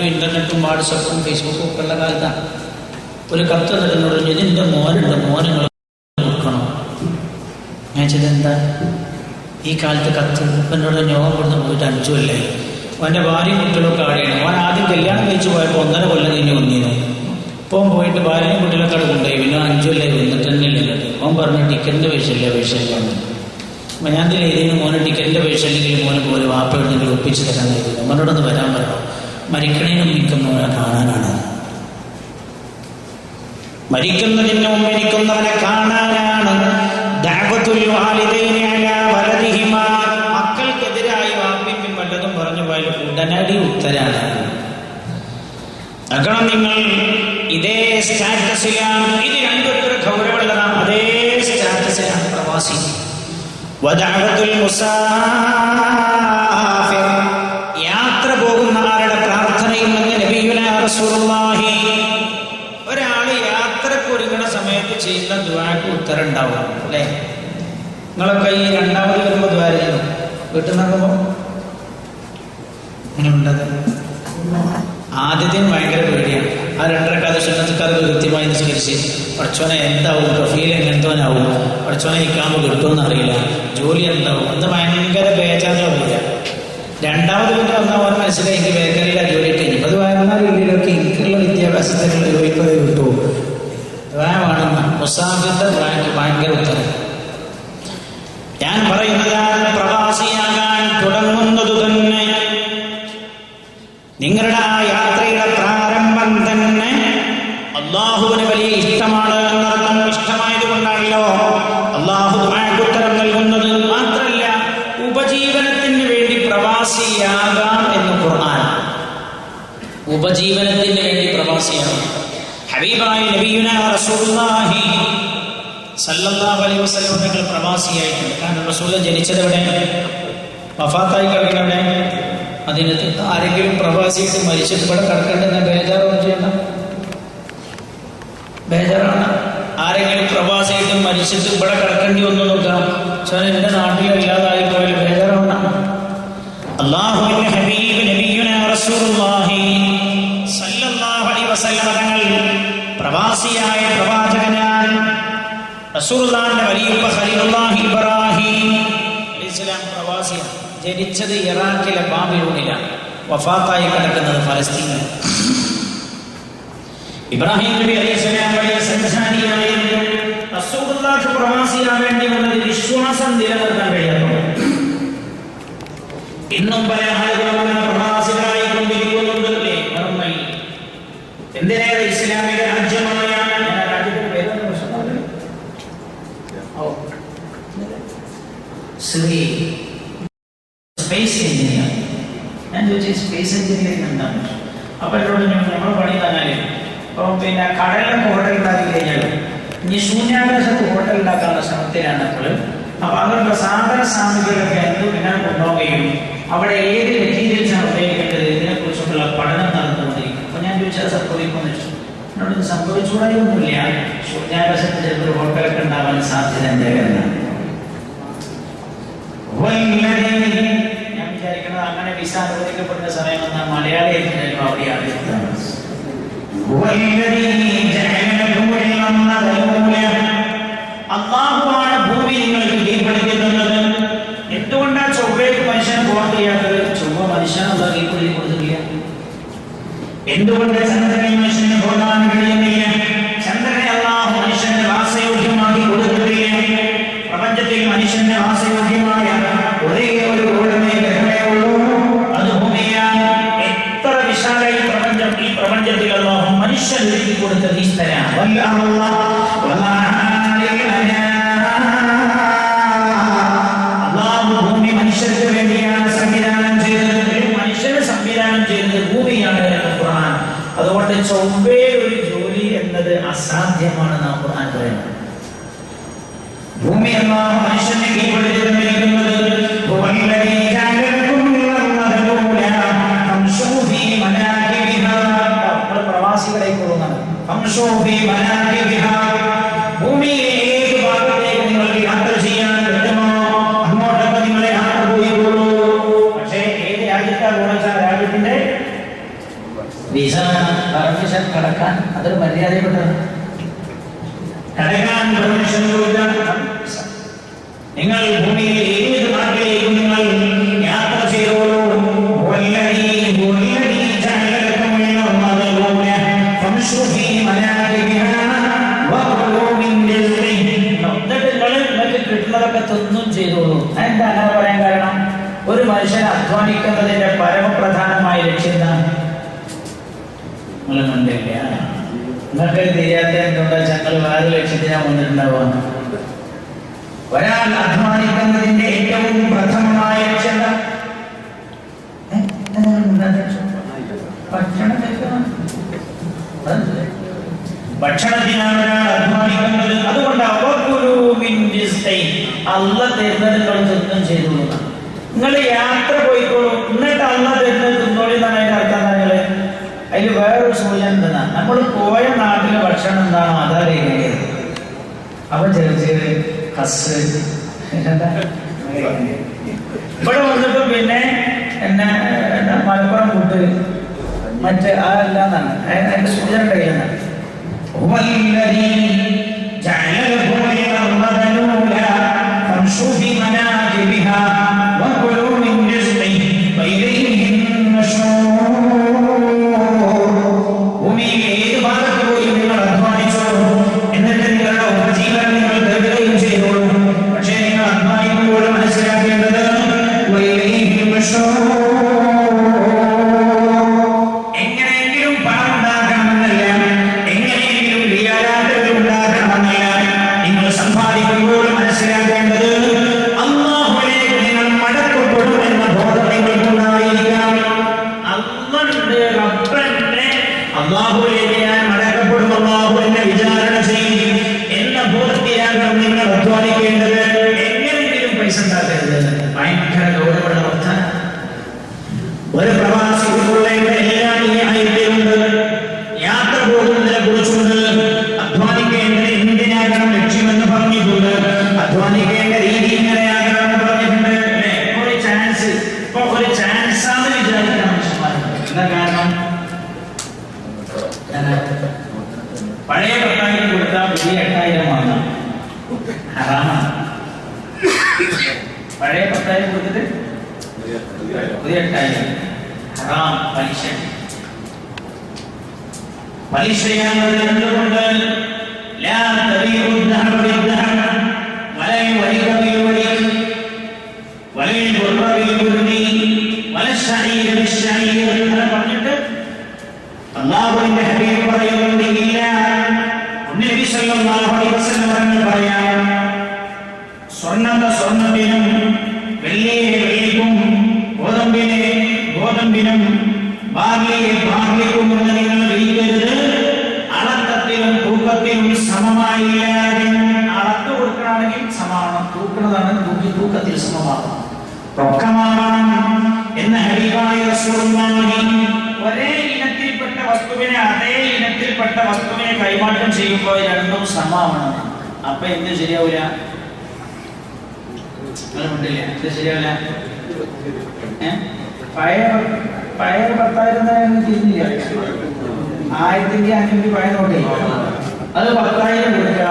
നെറ്റും ഇന്റർനെറ്റും വാട്സപ്പും ഫേസ്ബുക്കും ഒക്കെ ഉള്ള കാലത്താണ്. ഒരു കത്ത് തരുന്നോട് ഇതിൻ്റെ മോനുണ്ട്, മോനുകൾ കൊടുക്കണം. ഞാൻ ചെയ്ത് എന്താ ഈ കാലത്ത് കത്ത്? എന്നോട് ഞാൻ കൊടുത്ത് പോയിട്ട് 5 കൊല്ലമായി. അവൻ്റെ ഭാര്യയും കുട്ടികളൊക്കെ ആടെയാണ്. അവൻ ആദ്യം കല്യാണം കഴിച്ച് പോയപ്പോൾ 1.5 കൊല്ലം കഴിഞ്ഞ് വന്നിരുന്നു. ഇപ്പം പോയിട്ട് ഭാര്യയും കുട്ടികളൊക്കെ അവിടെ കൊണ്ടുപോയി. പിന്നെ 5 കൊല്ലമായി വന്നിട്ട് തന്നെ ഇല്ല. അവൻ പറഞ്ഞു ടിക്കറ്റിൻ്റെ പൈസ ഇല്ല. അപ്പം ഞാൻ ഇതിന് മോന് ടിക്കറ്റിൻ്റെ പൈസ അല്ലെങ്കിൽ മോന് പോലെ വാപ്പ എവിടെയെങ്കിലും ഒപ്പിച്ച് തരാൻ കഴിയില്ല. മോനോടൊന്ന് വരാൻ പറയണം. മരിക്കണേനും നിൽക്കുന്നവനെ കാണാനാണ്. മരിക്കുന്നതിന് മുമ്പ് മരിക്കുന്നവനെ കാണാനാണ്. മക്കൾക്കെതിരായി വാപ്പിക്കും വല്ലതും പറഞ്ഞു പോയാൽ ഉടനടി ഉത്തരാണ്. അക്കണം നിങ്ങൾ ഇതേ സ്റ്റാറ്റസിലാണ്. ഇത് രണ്ടും എത്ര ഗൗരവമുള്ളതാണ്. അതേ സ്റ്റാറ്റസിലാണ് പ്രവാസി. യാത്ര പോകുന്ന ആരുടെ പ്രാർത്ഥനയിൽ നിന്ന് നബിയുനാ റസൂലുള്ളാഹി ഒരാള് യാത്രക്ക് ഒരുങ്ങുന്ന സമയത്ത് ചെയ്യുന്ന ദുആക്ക് ഉത്തരം ഉണ്ടാവും അല്ലേ? നിങ്ങളൊക്കെ ഈ 2ാമത് വരുമ്പോൾ ദുആ ചെയ്യുന്നു. വീട്ടിൽ നിന്നിറങ്ങുമ്പോൾ അങ്ങനെ ഉണ്ടത്. ആദ്യത്തിന് ഭയങ്കര പേടിയാണ്. ആ 2 റക്അത്ത് സുന്നത്തുകാർക്ക് കൃത്യമായി നിസ്കരിച്ച് പഠിച്ചോനെ എന്താവും, പ്രൊഫൈൽ എങ്ങനത്തോനാവും, പഠിച്ചോനെ ഇക്കാമ കിട്ടുമെന്ന് അറിയില്ല, ജോലി എന്താവും, അത് ഭയങ്കര ബേജാറാവില്ല. 2ാമത് പിന്നെ വന്നവർ മനസ്സിലായി എനിക്ക് ബേക്കറിയില്ല ജോലി കഴിഞ്ഞു. അത് വയനാറിലൊക്കെ എനിക്കുള്ള വിദ്യാഭ്യാസത്തിനുള്ള ജോലിപ്പത് കിട്ടുമോ? വേണമെന്ന മുസാഫിന്റെ ഭയങ്കര ഉത്തരം. ഞാൻ പറയുന്നതാണ്, പ്രവാസിയാകാൻ തുടങ്ങുന്നത് തന്നെ നിങ്ങളുടെ ആ യാത്രയുടെ പ്രാരംഭം തന്നെ അള്ളാഹുവിന് വലിയ ഇഷ്ടമാണ് എന്നർത്ഥം. ഇഷ്ടമായത് കൊണ്ടാണല്ലോ അള്ളാഹു ഉത്തരം നൽകുന്നത്. മാത്രമല്ല ഉപജീവനത്തിന് വേണ്ടി പ്രവാസിയാകാം എന്ന് ഖുർആൻ. ഉപജീവനത്തിന് വേണ്ടി പ്രവാസിയാകാം. ഹബീബായ നബിയുനാ റസൂലുള്ളാഹി സല്ലല്ലാഹു അലൈഹി വസല്ലം തങ്ങൾ പ്രവാസിയായിട്ടുണ്ട്. കാരണം റസൂൽ ജനിച്ചത് എവിടെ? വഫാത്തായി കിടക്കുന്നത് എവിടെ? അതിനകത്ത് ആരെങ്കിലും പ്രവാസിയായിട്ട് മരിച്ചിട്ട് ഇവിടെ കിടക്കേണ്ടെന്ന് ബേജാറൊന്നും ചെയ്യണ്ട. ബേജാറാണ്. ആരെങ്കിലും പ്രവാസിയായിട്ട് മരിച്ചിട്ട് ഇവിടെ കിടക്കേണ്ടി വന്നു നോക്കാം. പക്ഷേ എന്റെ നാട്ടിലല്ലാതായി പോയാൽ ബേജാറാണ്. അല്ലാഹുവിന്റെ ഹബീബ് നബിയുനാ റസൂലുള്ളാഹി സല്ലല്ലാഹു അലൈഹി വസല്ലം തങ്ങൾ പ്രവാസിയായ പ്രവാചകനാണ്. റസൂലുള്ളാഹിന്റെ വലിയുപ്പ ഖലീലുല്ലാഹി ഇബ്രാഹിം അലൈഹിസ്സലാം പ്രവാസിയാണ്. ജനിച്ചത് ഇറാഖിലെ ബാബിലോണിലാണ്. വഫാത്തായി കിടക്കുന്നത് ഫലസ്തീനിൽ. ഇബ്രാഹിം നബി അലൈഹിസ്സലാം വലിയ സഞ്ചാരിയായിരുന്നു. റസൂലുള്ളാഹി പ്രവാസിയാവേണ്ടി വന്നത് വിശ്വാസം നിലനിർത്താൻ കഴിയാത്തത്. ഇന്നും പല ആളുകളും പ്രവാസികളായി കൊണ്ടിരിക്കുന്നുണ്ടല്ലേ? മറുപടി എന്തിനേറെ ഇസ്ലാമിക രാജ്യമായ രാജ്യത്തിന്റെ പേരൊന്നും പ്രശ്നമാണ് സ്പേസ് എഞ്ചിനീയർ. ഞാൻ ചോദിച്ചു സ്പേസ് എഞ്ചിനീയറിംഗ് എന്താണ്? അപ്പൊ എന്നോട് നമ്മൾ പണി തന്നാലേ അപ്പം പിന്നെ കടലിലൊക്കെ ഹോട്ടൽ ഉണ്ടാക്കി കഴിഞ്ഞാൽ ഇനി ശൂന്യാകാശത്ത് ഹോട്ടൽ ഉണ്ടാക്കാനുള്ള ശ്രമത്തിലാണ് അപ്പോൾ. അപ്പൊ അവരുടെ സാധന സാമഗ്രികളൊക്കെ എന്ത് പിന്നെ കൊണ്ടുപോവുകയും അവിടെ ഏത് മെറ്റീരിയൽസാണ് ഉപയോഗിക്കേണ്ടത് ഇതിനെക്കുറിച്ചുള്ള പഠനം നടന്നുകൊണ്ടിരിക്കും. അപ്പൊ ഞാൻ ചോദിച്ചാൽ സംഭവിക്കുമെന്ന് വെച്ചു. എന്നോട് ഇത് സംഭവിച്ചുകൂടായൊന്നുമില്ല. ശൂന്യാകാശത്ത് ചിലപ്പോൾ ഹോട്ടലൊക്കെ ഉണ്ടാവാൻ സാധ്യത എന്തെങ്കിലും. ഞാൻ വിചാരിക്കുന്നത് അങ്ങനെ വിസ അനുവദിക്കപ്പെടുന്ന സമയം വന്നാൽ മലയാളിയായിട്ടുണ്ടായിരുന്നു അവിടെയാണ്. അല്ലാഹുവാണ് ഭൂമി നിങ്ങൾക്ക് കീഴ്പ്പെടുത്തി തന്നത്. എന്തുകൊണ്ടാണ് ചൊവ്വയ്ക്ക് മനുഷ്യനെ പോകാൻ കഴിയാത്തത്? ചൊവ്വ മനുഷ്യനെ അല്ലാഹു കീഴ്പ്പെടുത്തി കൊടുത്തിട്ടില്ല. എന്തുകൊണ്ട് ചന്ദ്രനിൽ മനുഷ്യന് പോകാൻ കഴിയുന്നില്ല? ചന്ദ്രനെ അല്ലാഹു മനുഷ്യന്റെ വാസയോഗ്യമാക്കി കൊടുത്തിട്ടില്ല. പ്രപഞ്ചത്തിൽ മനുഷ്യന്റെ വാസയോഗ്യമായ ഒരേ ഒരു ഗോളമേ ഗ്രഹമേ ഉള്ളൂ, അത് ഭൂമിയാണ്. എത്ര വിശാലമായി പ്രപഞ്ചം! ഈ പ്രപഞ്ചത്തിൽ അല്ലാഹു മനുഷ്യൻ ഒരുക്കി കൊടുത്തത് ഈ സ്ഥലമാണ്. അല്ലാഹു ഭൂമി മനുഷ്യർക്ക് വേണ്ടിയാണ് സംവിധാനം ചെയ്തത്. മനുഷ്യന് സംവിധാനം ചെയ്തത് ഭൂമിയാണ് എന്ന് ഖുർആൻ. അതുകൊണ്ട് ചൊവ്വേ ഒരു ജോലി എന്നത് അസാധ്യമാണെന്ന് ഖുർആൻ പറയുന്നത്. ഭൂമി അല്ലാഹു മനുഷ്യനെ കീഴ്പ്പെടുത്തി തന്നിരിക്കുന്നത്. പ്രവാസികളെ കൊള്ളുന്നതാണ്. ഭൂമിയിലെ ഏത് ഭാഗത്തേക്ക് നിങ്ങൾക്ക് യാത്ര ചെയ്യാൻ പറ്റുമോ അങ്ങോട്ടൊക്കെ നിങ്ങളെ യാത്ര പോയിക്കൊള്ളൂ. പക്ഷേ ഏത് രാജ്യത്താണ് ഗുണച്ചാൽ രാജ്യത്തിന്റെ കടക്കാൻ അതൊരു മര്യാദപ്പെട്ടത്. കടക്കാൻ പെർമിഷൻ നിങ്ങൾ ഭൂമിയിലെ ഏത് നാട്ടിലേക്കും നിങ്ങൾ യാത്ര ചെയ്തോളൂ. കിട്ടുന്നതൊക്കെ തിന്നും ചെയ്തോളൂ. എന്താ അങ്ങനെ പറയാൻ കാരണം? ഒരു മനുഷ്യൻ അധ്വാനിക്കുന്നതിന്റെ പരമപ്രധാനമായ ലക്ഷ്യം എന്താണ്? നിങ്ങൾ കണ്ടില്ല, നിങ്ങൾക്ക് തിരിയാത്ത എന്തുകൊണ്ടാ ഞങ്ങൾ വേറെ ലക്ഷ്യത്തിനാണ് വന്നിട്ടുണ്ടാവുക. ഒരാൾ അധ്വാനിക്കുന്നതിന്റെ ഏറ്റവും പ്രഥമമായ ലക്ഷ്യം എന്താ? ഭക്ഷണത്തിനാണ് ഒരാൾ അധ്വാനിക്കുന്നത്. അതുകൊണ്ട് അള്ളാഹ് തരുന്നത് തിന്നും ചെയ്തോളൂ. നിങ്ങൾ യാത്ര പോയിക്കോളൂ, എന്നിട്ട് അള്ളാഹ് തരുന്നത് തിന്നോളി എന്നാണ് അതിന്റെ അർത്ഥം. നിങ്ങള് അതിൽ വേറൊരു സൂചന എന്താണ്? നമ്മൾ പോയ നാട്ടിലെ ഭക്ഷണം എന്താണോ അതറിയുന്നത്. അപ്പൊ ചെറിയ കസ് ഇവിടെ വന്നിട്ട് പിന്നെ എന്നെ മലപ്പുറം ഫുഡ് മറ്റ് അതെല്ലാന്നാണ് അതിന്റെ സൂചന കഴിയുന്നതാണ്. ഒരു പ്രവാസി യാത്ര പോകുന്നതിനെ കുറിച്ചുണ്ട്. അധ്വാനിക്കേണ്ടത് എന്തിനാകണം ലക്ഷ്യമെന്ന് പറഞ്ഞിട്ടുണ്ട്. അധ്വാനിക്കേണ്ട രീതി ഇങ്ങനെയാകണം എന്ന് പറഞ്ഞിട്ടുണ്ട്. ഒരു ചാൻസ് ഇപ്പൊ ഒരു ചാൻസാന്ന് വിചാരിക്കണം മനുഷ്യന്മാരുണ്ട്. എന്താ കാരണം? പഴയ 10,000 കൊടുത്താൽ പുതിയ 8,000 വാങ്ങാം. ഹറാമാണ്. പഴയ 10,000 കൊടുത്തിട്ട് പുതിയ 8,000 ഹറാം. പലിശയാണത്. എന്തുകൊണ്ട്? പറഞ്ഞിട്ട് അല്ലാഹുവിന്റെ ഹബീബ് പറയുന്നുണ്ട്, ഇല്ല. നബി സല്ലല്ലാഹു അലൈഹി വസല്ലം പറയാം, സ്വർണ്ണത്തിനും വെള്ളിക്കും ഗോതമ്പിനും ബാർലിക്കും നിങ്ങൾ വിൽക്കരുത്. അളക്കത്തിലും തൂക്കത്തിലും സമമായില്ല. അളത്ത് കൊടുക്കണമെങ്കിൽ സമാനം, തൂക്കുന്നതാണ് തൂക്കത്തിൽ സമമാകണം, റൊക്കമാകണം എന്ന ഹബീബായ റസൂലുള്ളാഹി. ഒരേ ഇനത്തിൽപ്പെട്ട വസ്തുവിനെ അതേ ഇനത്തിൽപ്പെട്ട വസ്തുവിനെ കൈമാറ്റം ചെയ്യുമ്പോൾ രണ്ടും സമമാണ്. അപ്പൊ എന്ത് ശരിയാവില്ല? എന്ത് ശരിയാവില്ല? പഴയ 10,000 തിരിഞ്ഞില്ല. 1500 പഴയ നോട്ടേ അത് 10,000 കൊടുക്കുക.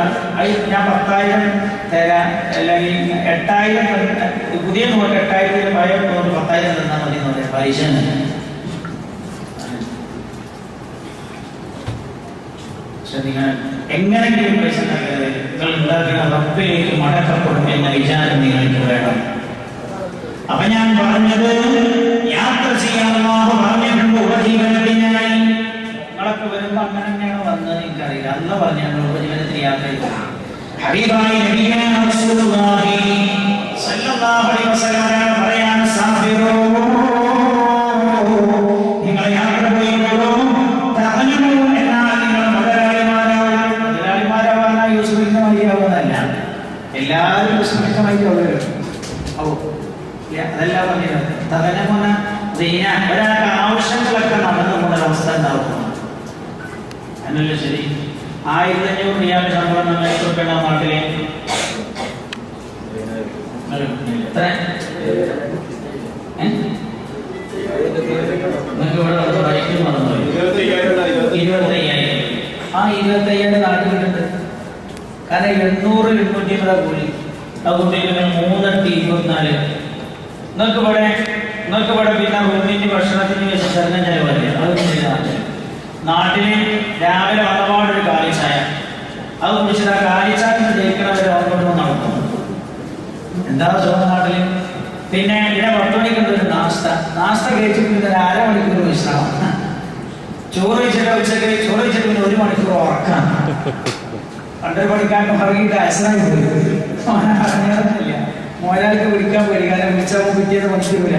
ഞാൻ 10,000 തരാം, അല്ലെങ്കിൽ 8,000 പുതിയ നോട്ട് 8,000 പഴയ നോട്ട് 10,000 തന്നാൽ മതി എന്ന് പറയാം. പലിശ ശ്രദ്ധിക്കണം. എങ്ങനെങ്കിലും പൈസ ഉണ്ടാക്കുന്ന റബ്ബിലേക്ക് മടക്കപ്പെടും എന്ന വിചാരം നിങ്ങൾക്ക് വേണം. അപ്പൊ ഞാൻ പറഞ്ഞത്, യാത്ര ചെയ്യാൻ അല്ലാഹു പറഞ്ഞിട്ടുണ്ട് ഉപജീവനത്തിനായി. നിങ്ങളൊക്കെ വരുമ്പോ അങ്ങനെ തന്നെയാണ് വന്നത് എനിക്കറിയില്ല. അന്ന് പറഞ്ഞിട്ടുണ്ട് ഉപജീവനത്തിന് യാത്ര ചെയ്തു. ഹബീബായ നബിയനാ റസൂലുള്ളാഹി സ്വല്ലല്ലാഹു അലൈഹി വസല്ലം പറയാൻ സാഫിറൂ, നിങ്ങൾ യാത്ര പോയിക്കോളൂ. തഅലമൂ, എന്നാൽ നിങ്ങൾ മുതലാളിമാരാവാനായി യൂസുഫിന്റെ മതിയാവുന്നതല്ല. എല്ലാവരും യൂസുഫിന്റെ മതിയാവുക. അതെല്ലാം പറഞ്ഞത് തകനമുന ദീന. ഒരാൾക്ക് ആവശ്യങ്ങളൊക്കെ നടന്നു പോകുന്ന അവസ്ഥ ഉണ്ടാവും. എന്നല്ലേ ശരി? 1500 റിയാൽ ശമ്പളം എത്ര നാട്ടിലെ? എത്ര? നിങ്ങൾക്ക് ഇവിടെ ബൈക്കിൽ നടന്നു 25,000. ആ 25,000 നാട്ടിലുണ്ട്. കാരണം 800-850 കൂലി. അതുകൊണ്ട് നിങ്ങൾ 3-24 നിങ്ങൾക്ക് ഇവിടെ പിന്നെ റൂമിന്റെ ഭക്ഷണത്തിന് വെച്ച് ചെറുതം ചെലവല്ലേ. അതൊന്നും ചെയ്ത നാട്ടില് രാവിലെ വന്നപാടൊരു കാലിച്ചായ അത് കുടിച്ചിട്ട് ആ കാലിച്ചാത്തിന് ജയിക്കണവരെ ഓർമ്മ നടക്കും. എന്താ സുഖം നാട്ടില്. പിന്നെ ഇവിടെ 10 മണിക്കുണ്ടൊരു നാസ്ത കഴിച്ചിട്ട് പിന്നെ 1/2 മണിക്കൂർ വിശ്രാമം. ചോറ് കഴിച്ചിട്ട് ഉച്ചക്ക് ചോറ് കഴിച്ചിട്ട് പിന്നെ 1 മണിക്കൂർ ഉറക്കാം. പണ്ടൊരു പണിക്കാരൻ പറഞ്ഞിട്ട് അസനായി പോയി അറിഞ്ഞില്ല. മോരാൾക്ക് വിളിക്കാൻ പോയി. കാരണം വിളിച്ചാൽ പിറ്റേന്ന് മണിക്കൂരില്ല.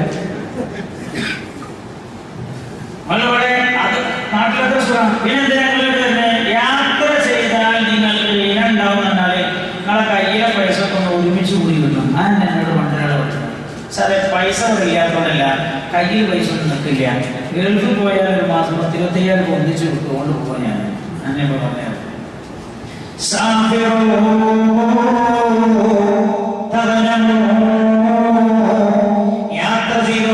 അത് നാട്ടിലൊക്കെ സുഖം. പിന്നെ യാത്ര ചെയ്താൽ നിങ്ങൾക്ക് ഇനുണ്ടാവും എന്നാല് നിങ്ങളെ കയ്യിലെ പൈസ കൊണ്ട് ഒരുമിച്ച് കൂടി കിട്ടും. ആ എന്നോട് പണ്ടൊരാളെ പറഞ്ഞു, സാറേ പൈസ ഇല്ലാത്തതല്ല, കയ്യിൽ പൈസ ഒന്നും നിൽക്കില്ല. ഗൾഫിൽ പോയാൽ ഒരു മാസം 25,000 ഒന്നിച്ച് കൊണ്ട് പോകാൻ ഞാൻ എന്നെ പറഞ്ഞു. യാത്ര ചെയ്തു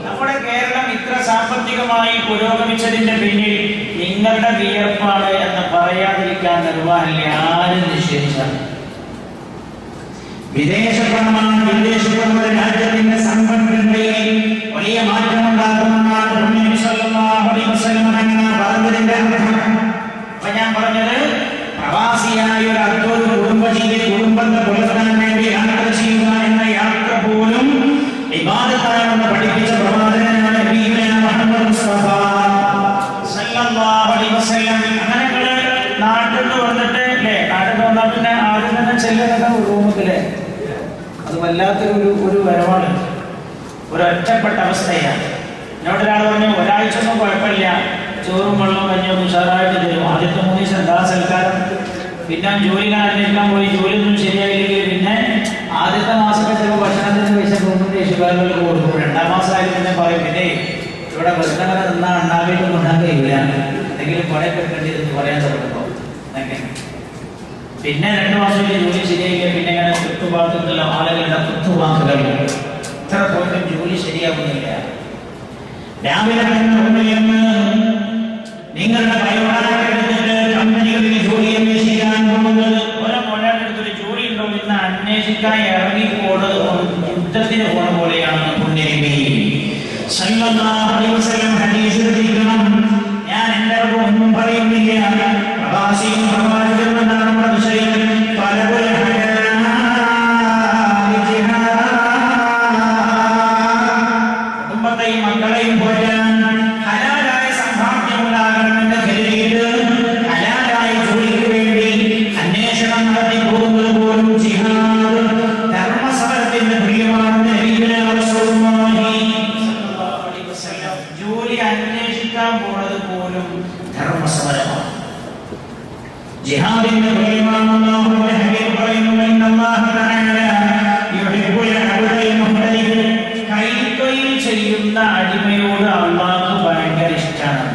നമ്മുടെ കേരളം ഇത്ര സാമ്പത്തികമായി പുരോഗമിച്ചതിന്റെ പിന്നിൽ നിങ്ങളുടെ വിയർപ്പാണ് എന്ന് പറയാതിരിക്കാൻ നിർവാഹമില്ല. ആരും നിഷേധിച്ചാൽ വിദേശപരമാണ്. വിദേശപരമായ രാജ്യത്തിന്റെ സമ്പന്നതയിൽ വലിയ മാറ്റമുണ്ടാകുമെന്നാണ് പറഞ്ഞതിന്റെ അർത്ഥം. അപ്പൊ ഞാൻ പറഞ്ഞത് പ്രവാസിയായ ഒരു കുടുംബത്തെ പുലർത്താൻ വേണ്ടി യാത്ര ചെയ്യുക എന്ന യാത്ര പോലും ഇബാദത്താണെന്ന് പഠിപ്പിച്ച പ്രവാചകനാണ് മുഹമ്മദ് മുസ്തഫ സല്ലല്ലാഹു അലൈഹി വസല്ലം. അങ്ങനെ നാട്ടിൽ വന്നിട്ട് അല്ലേ, നാട്ടിൽ വന്നാൽ പിന്നെ ആദ്യം തന്നെ ചെല്ലുന്നത് റൂമിലെ അത് വല്ലാത്തൊരു വരവാണ്. ഒരു ഒറ്റപ്പെട്ട അവസ്ഥയാണ്. എന്നോട് ഒരാൾ പറഞ്ഞു, ഒരാഴ്ച ഒന്നും കുഴപ്പമില്ല, ചോറും വെള്ളവും കഞ്ഞൊന്നും ഉഷാറായിട്ട് തരും. ആദ്യത്തെ 3 ദിവസം എന്താ സൽക്കാരം. പിന്നെ ജോലി അന്വേഷിക്കാൻ പോയി, ജോലിയൊന്നും ശരിയായില്ലെങ്കിൽ പിന്നെ ആദ്യത്തെ മാസമൊക്കെ ചിലപ്പോൾ ഭക്ഷണത്തിന് പൈസ ഗവൺമെന്റ് യേശുകാരുകൾക്ക് കൊടുക്കും. 2ാം മാസമായാലും പിന്നെ പറയും, പിന്നെ ഇവിടെ ഭക്ഷണം നിന്നാൽ ഉണ്ടാക്കിയിട്ടൊന്നും ഉണ്ടാക്കാൻ കഴിയില്ല, എന്തെങ്കിലും പണയൊക്കെ എടുക്കേണ്ടിയിരുന്നു പറയാൻ തുടങ്ങുമ്പോൾ. പിന്നെ 2 മാസം ജോലി ശരിയായില്ല. പിന്നെ ഇങ്ങനെ കുത്തുവാക്കുള്ള ആളുകളുടെ കുത്തുവാക്കുകൾ ഇത്ര പോയിട്ടും ജോലി ശരിയാകുന്നില്ല. രാവിലെ നിങ്ങളുടെ കമ്പനികളിൽ ജോലി അന്വേഷിക്കാൻ പോകുന്നത് ഒരാളെടുത്തൊരു ജോലി ഉണ്ടോ എന്ന് അന്വേഷിക്കാൻ ഇറങ്ങിപ്പോട് യുദ്ധത്തിന് പോണ പോലെയാണ്. ഞാൻ എന്റെ ഒന്നും പറയുന്നില്ല. പ്രവാസിയും പ്രവാചകനുമെന്നാണ് നമ്മുടെ വിഷയം. കുടുംബത്തെയും മക്കളെയും പോറ്റാൻ ഹലാലായ സമ്പാദ്യമുണ്ടാകണമെന്ന് കരുതിയിട്ട് ഹലാലായ ജോലിക്ക് വേണ്ടി അന്വേഷണം നടത്തി പോകുന്നത് പോലും ജിഹാദ് ധർമ്മസമരത്തിന്റെ പ്രിയമാണെന്ന് ജോലി അന്വേഷിക്കാൻ പോണത് പോലും ധർമ്മസമരമാണ്. ജിഹാദിന്റെ പ്രിയമാണെന്ന് കൈത്തൊഴിൽ ചെയ്യുന്ന അടിമയോട് അള്ളാഹ് ഭയങ്കര ഇഷ്ടമാണ്.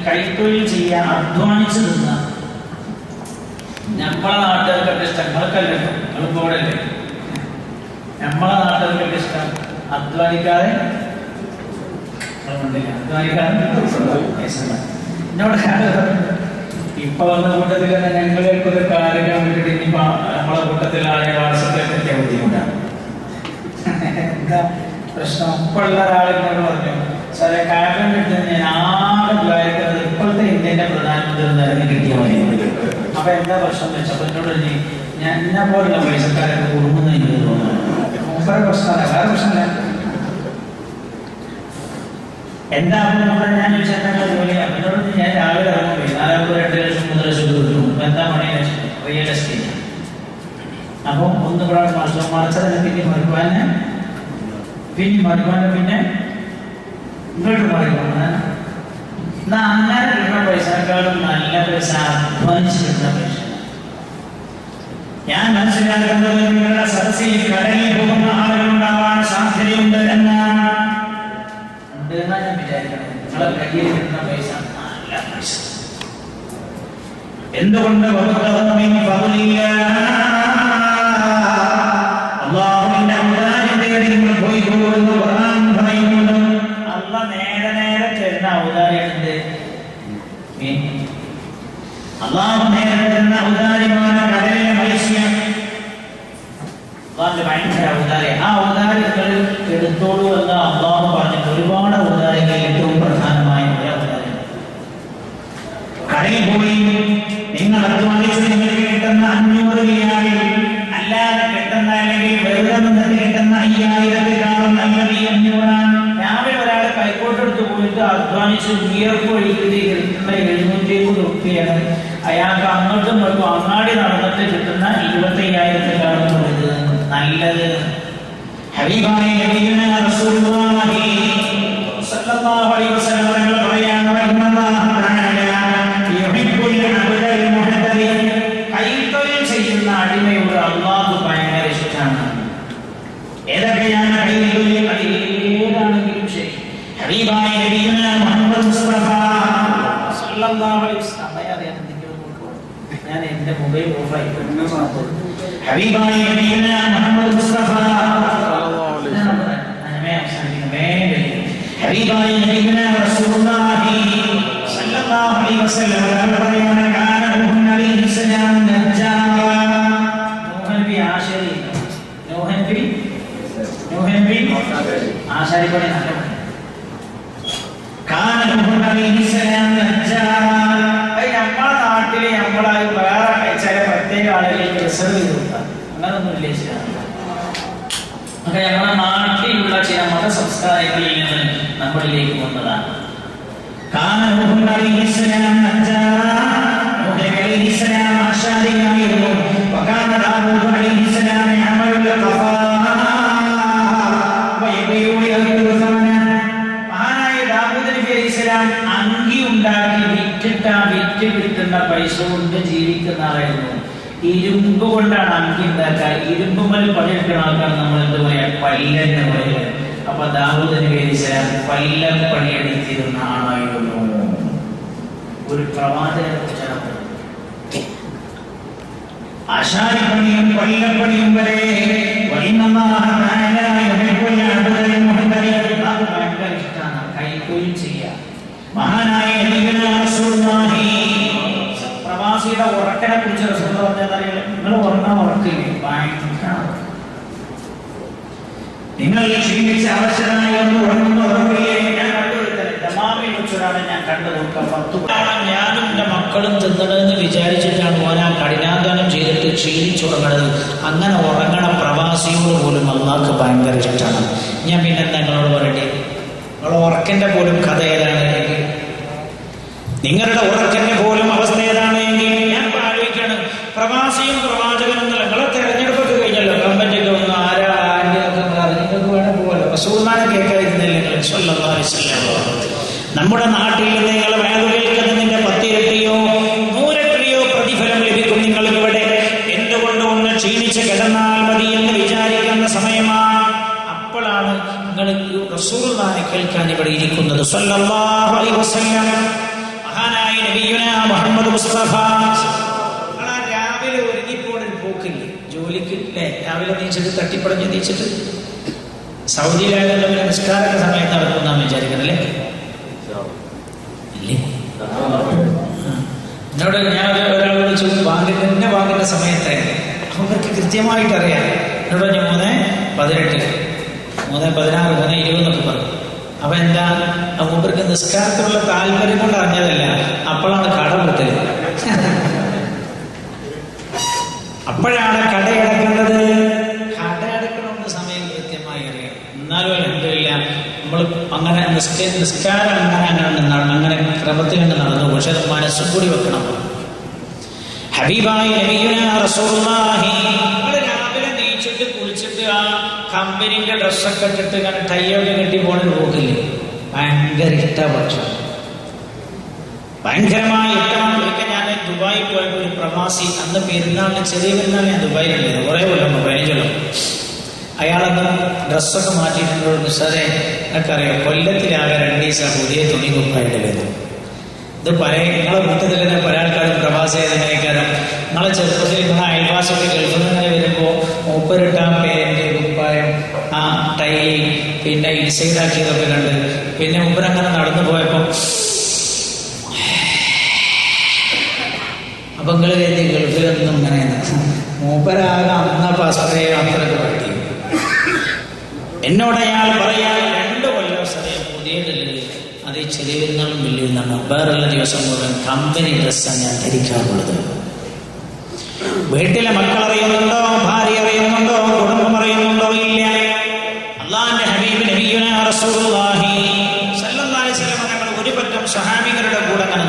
കൈത്തൊഴിൽ ചെയ്യാൻ അധ്വാനിച്ചു നിന്ന നമ്മളെ നാട്ടുകാർക്കൊക്കെ ഇഷ്ടം. നിങ്ങൾക്കല്ലേ, നിങ്ങളിപ്പോഴല്ലേ നമ്മളെ നാട്ടുകാർക്കൊക്കെ ഇഷ്ടം അധ്വാനിക്കാതെ എന്നോട് ഇപ്പൊ വന്ന കൂട്ടത്തിൽ തന്നെ ഞങ്ങൾക്കൊരു കാര്യം വേണ്ടിട്ട് ഇനിയിപ്പോ നമ്മളെ കൂട്ടത്തിലായ വാട്സപ്പിലൊക്കെ എത്തിയ ബുദ്ധിമുട്ടാണ്. എന്താ പ്രശ്നം? ഇപ്പോഴുള്ള ഒരാളിനോട് പറഞ്ഞു, സാറേ കാരണം എടുത്ത് ഞാൻ ആകെ ദ്വാരിക്കുന്നത് ഇപ്പോഴത്തെ ഇന്ത്യന്റെ പ്രധാനമന്ത്രി നേരം കിട്ടിയ മതി. അപ്പൊ എന്താ പ്രശ്നം എന്ന് വെച്ചപ്പോ എന്നോട് ഞാൻ എന്നെ പോലുള്ള പൈസക്കാരൊക്കെ കുടുങ്ങുന്ന എനിക്ക് തോന്നുന്നു. മുമ്പേ പ്രശ്നമല്ല, വേറെ പ്രശ്നമില്ല. എന്താ ഞാൻ ചോദിച്ചാൽ ജോലി എന്നോട് ഞാൻ രാവിലെ ഇറങ്ങും. 4 2 ലക്ഷം 3 ലക്ഷം കിട്ടും. എന്താ പണി? Real estate. അപ്പം ഒന്ന് മറിച്ചതിനെ പിന്നെ മറിക്കുവാന് പിന്നെ ഇങ്ങോട്ട് മറിക്കുവാണ്. എന്നാ അങ്ങനെ കിട്ടുന്ന പൈസക്കാളും നല്ല പൈസ അധ്വാനിച്ച് കിട്ടുന്ന പൈസ. ഞാൻ മനസ്സിലാക്കുന്നത് നിങ്ങളുടെ സദസ്സിൽ കടലിൽ പോകുന്ന ആളുകളുണ്ടാവാൻ സാധ്യതയുണ്ട് എന്നാണ് ഞാൻ വിചാരിക്കണം. നിങ്ങളെ കയ്യിൽ കിട്ടുന്ന പൈസ നല്ല പൈസ. എന്തുകൊണ്ട് അള്ളാഹുവിന്റെ ഔദാര്യം തേടി നിങ്ങൾ പോയിക്കോളൂ എന്ന് ഖുർആൻ പറയുന്നുണ്ട്. അള്ളാഹ് നേരെ തരുന്ന ഔദാര്യമുണ്ട്. അള്ളാഹു നേരെ തരുന്ന ഔദാര്യമാണ് കടലിലെ മത്സ്യം. അള്ളാഹുവിന്റെ ഭയങ്കര ഔദാര്യം. ആ ഔദാര്യങ്ങൾ എടുത്തോളൂ എന്ന് അള്ളാഹു പറഞ്ഞിട്ട് ഒരുപാട് ഔദാര്യങ്ങൾ. ഏറ്റവും പ്രധാനമായ ഒരു ഔദാര്യം, കടയിൽ പോയി നിങ്ങൾ അധ്വാനിച്ച് നിങ്ങൾക്ക് കിട്ടുന്ന 500 റിയാലിൽ അല്ലാതെ കിട്ടുന്ന അല്ലെങ്കിൽ വെറുതെ നിന്നിട്ട് കിട്ടുന്ന 5000 നല്ലത് 500. രാവിലെ ഒരാൾ കൈക്കോട്ടെടുത്ത് പോയിട്ട് അധ്വാനിച്ച് വിയർപ്പ് ഒഴിക്കിട്ട് കിട്ടുന്ന 750 രൂപയാണ് അയാൾക്ക് അങ്ങോട്ടും ഇങ്ങോട്ടും അങ്ങാടി നടന്നിട്ട് കിട്ടുന്ന 25,000 നല്ലത്. ഹബീബായ നബിയുനാ റസൂലുള്ളാഹി സ്വല്ലല്ലാഹു അലൈഹി വസല്ലം പറയാണ്, ഇന്നല്ലാഹു തആല യുഹിബ്ബുൽ അബ്ദൽ മുഹ്തദിൻ. കൈത്തൊഴിൽ ചെയ്യുന്ന അടിമയോട് അല്ലാഹു ഭയങ്കര ഇഷ്ടമാണ്. ഏതൊക്കെയാണ് കൈത്തൊഴിൽ? അതിലേതാണെങ്കിലും ശരി. ഹബീബായ നബിയുനാ മുഹമ്മദ് മുസ്തഫ സ്വല്ലല്ലാഹു അലൈഹി വസല്ലം ഞാൻ എന്റെ മൊബൈൽ ഓഫായി. ഹബീബായ നബിയുനാ മുഹമ്മദ് മുസ്തഫ ഹബീബായ നബിയുനാ റസൂലുള്ളാഹി സ്വല്ലല്ലാഹു അലൈഹി വസല്ലം പറയുന്ന കാന നൂഹ് അലൈഹിസ്സലാം നജ്ജാറ. നൂഹ് നബി ആശരി, നൂഹ് നബി ആശരി പണി നല്ല കാന നൂഹ് അലൈഹിസ്സലാം നജ്ജാറ. നമ്മുടെ നാട്ടിലെ നമ്മളായി വേറെ ചില പ്രത്യേക ആളുകളിൽ റിസർവ് ചെയ്ത് കൊടുത്താൽ അങ്ങനൊന്നും ഇല്ല. അപ്പൊ നമ്മുടെ നാട്ടിലുള്ള ചില മത സംസ്കാരങ്ങളിൽ നിന്ന് നമ്മളിലേക്ക് വന്നതാണ്. അങ്കി ഉണ്ടാക്കി വിറ്റ് കിട്ടുന്ന പൈസ കൊണ്ട് ജീവിക്കുന്ന ആളായിരുന്നു. ഇരുമ്പ് കൊണ്ടാണ് അങ്കി ഉണ്ടാക്കുക. ഇരുമ്പുമൽ പണിയെടുക്കുന്ന ആൾക്കാണ് നമ്മൾ എന്ത് പറയാ, പല്ലെന്ന് പറയുന്നത്. അപ്പൊ ദാവൂദ് നബി അലൈഹിസ്സലാം പല്ലം പണിയെടുത്തിരുന്ന ആളായിരുന്നു. ഒരു പ്രവാചകനെ കുറിച്ചാണ്. ആശാരിപ്പണിയും പല്ലപ്പണിയും വരെ ഭയങ്കര ഇഷ്ടമാണ് കൈത്തൊഴിൽ ചെയ്യുക. മഹാനായ പ്രവാസിയുടെ ഉറക്കനെ കുറിച്ച് റസൂൽ പറഞ്ഞാൽ നിങ്ങൾ ഉറങ്ങാൻ ഉറക്കില്ലേ, ഭയങ്കര നിങ്ങൾ ക്ഷീണിച്ച അവശരായി ഒന്ന് ഉറങ്ങുന്ന ഉറങ്ങില്ലേ. ഞാൻ ദമാമിൽ വെച്ചൊരാളെ ഞാൻ കണ്ടു നോക്കാം. 10 ഞാനും എന്റെ മക്കളും തിന്നണമെന്ന് വിചാരിച്ചിട്ടാണ് ഓനാ കഠിനാധ്വാനം ചെയ്തിട്ട് ക്ഷീണിച്ചുറങ്ങണത്. അങ്ങനെ ഉറങ്ങണ പ്രവാസിയോട് പോലും അള്ളാഹ്ക്ക് ഭയങ്കര ഇഷ്ടമാണ്. ഞാൻ പിന്നെ നിങ്ങളോട് പറയട്ടെ, നിങ്ങളുടെ ഉറക്കന്റെ പോലും കഥ ഏതാണെങ്കിൽ, നിങ്ങളുടെ ഉറക്കന്റെ പോലും അവസ്ഥ ഏതാണെങ്കിൽ ഞാൻ ആലോചിക്കാണ്. പ്രവാസിയും പ്രവാചകനും നിങ്ങളെ തെരഞ്ഞെടുപ്പൊക്കെ കഴിഞ്ഞല്ലോ, കമ്പനിയൊക്കെ വന്ന് ആരാ ആന്റിയൊക്കെ നിങ്ങൾക്ക് വേണം പോകല്ലോ. റസൂലുള്ളാഹിനെ കേൾക്കാതിരുന്നില്ല നിങ്ങൾ സ്വല്ലല്ലാഹു അലൈഹി വസല്ലം. നമ്മുടെ നാട്ടിൽ നിന്ന് നിങ്ങൾ വേദ കേൾക്കുന്നതിന്റെ 10 ഇരട്ടിയോ 100 ഇരട്ടിയോ പ്രതിഫലം ലഭിക്കും നിങ്ങൾക്ക് ഇവിടെ. എന്തുകൊണ്ട് ഒന്ന് ക്ഷീണിച്ച് കിടന്നാൽ മതി എന്ന് വിചാരിക്കുന്ന സമയമാണ്. അപ്പോഴാണ് നിങ്ങൾ റസൂലുള്ളാഹിനെ കേൾക്കാൻ ഇവിടെ ഇരിക്കുന്നത്. സ്വല്ലല്ലാഹു അലൈഹി വസല്ലം മഹാനായ നബിയുനാ മുഹമ്മദ് മുസ്തഫ. രാവിലെ ഒരുങ്ങിപ്പോണൊരു പോക്കില്ലേ ജോലിക്ക് അല്ലേ, രാവിലെ നീച്ചിട്ട് തട്ടിപ്പടഞ്ഞ് നീച്ചിട്ട് സൗദിയിലായാലും നിസ്കാര സമയത്ത് നടക്കുമെന്നാണ് വിചാരിക്കുന്നല്ലേ. എന്നോട് ഞാൻ ഒരാൾ വിളിച്ചു, എന്നെ വാങ്ങുന്ന സമയത്ത് അവർക്ക് കൃത്യമായിട്ട് അറിയാം. എന്നോട് ഞാൻ 3:18, 3:16, 3:20 എന്നൊക്കെ പറഞ്ഞു. അപ്പൊ എന്താ, മൂപ്പർക്ക് നിസ്കാരത്തിലുള്ള താല്പര്യം കൊണ്ട് അറിഞ്ഞതല്ല, അപ്പോഴാണ് കട കൊടുത്തത്. അപ്പോഴാണ് കടയടക്കുന്നത്. കടയടക്കണമെന്ന് സമയം കൃത്യമായി അറിയാം. എന്നാലും അൽഹംദുലില്ല നമ്മൾ അങ്ങനെ നിസ്കാരം അങ്ങനെ ക്രമത്തിൽ കണ്ട് നടന്നു. പക്ഷെ അത് മനസ്സും കൂടി വെക്കണം. ഹബീബായ നബിയുനാ റസൂലുള്ളാഹി രാവിലെ നീച്ചിട്ട് കുളിച്ചിട്ട് ആ കമ്പനിന്റെ ഡ്രസ്സൊക്കെ ഇട്ടിട്ട് ഇങ്ങനെ ടൈയൊക്കെ കെട്ടി പോണൊരു പോക്കില്ലേ, ഭയങ്കര ഇഷ്ടപ്പെട്ടു. ഭയങ്കരമായ ഇഷ്ടമാണ്. ഒരിക്കൽ ഞാൻ ദുബായിൽ പോയപ്പോൾ ഒരു പ്രവാസി, അന്ന് പെരുന്നാളിന് ചെറിയ പെരുന്നാൾ ഞാൻ ദുബായിലുണ്ടായിരുന്നു, കുറേ കൊല്ലം 15 അയാളന്ന് ഡ്രസ്സൊക്കെ മാറ്റിയിട്ടുണ്ടോ സാറേ എന്നൊക്കെറിയാം. കൊല്ലത്തിലാകെ 2 ദിവസം പുതിയ തുണി കുപ്പായിട്ട് വരുന്നു. ഇത് പഴയ നിങ്ങളെ വീട്ടിൽ തന്നെ പല ആൾക്കാരും പ്രവാസിയായതിനേക്കാരം നിങ്ങളെ ചെറുപ്പത്തിൽ നിങ്ങളെ അയൽവാസൊക്കെ ഗൾഫിൽ നിന്ന് വരുമ്പോൾ മൂപ്പരിട്ടാൻ പേരിന്റെ കുപ്പായം, ആ ടൈ, പിന്നെ ഇൻസൈഡാക്കിയതൊക്കെ കണ്ട് പിന്നെ മൂപ്പരങ്ങനെ നടന്നു പോയപ്പോൾ അപ്പൊ നിങ്ങൾ കരുതി ഗൾഫിലൊന്നും ഇങ്ങനെ മൂപ്പരാകെ അന്ന പാസ്പോർട്ടേ അത്രയൊക്കെ പറ്റി. എന്നോട് അയാൾ പറയാൻ 2 കൊല്ലം സമയം പുതിയ ഡൽഹി അത് ഈ ചെറിയ പെരുന്നാളും വലിയ പെരുന്നാളും വേറുള്ള ദിവസം മുഴുവൻ കമ്പനി ഡ്രസ്സാണ് ഞാൻ ധരിക്കാറുള്ളത്. വീട്ടിലെ മക്കൾ അറിയുന്നുണ്ടോ, ഭാര്യ അറിയുന്നുണ്ടോ, കുടുംബം അറിയുന്നുണ്ടോ? ഇല്ല. അള്ളാന്റെ ഹബീബ് നബിയുനാ റസൂലുള്ളാഹി സ്വല്ലല്ലാഹു അലൈഹി വസല്ലം തങ്ങൾ ഒരു പറ്റം സ്വഹാബികളുടെ കൂടെ അങ്ങനെ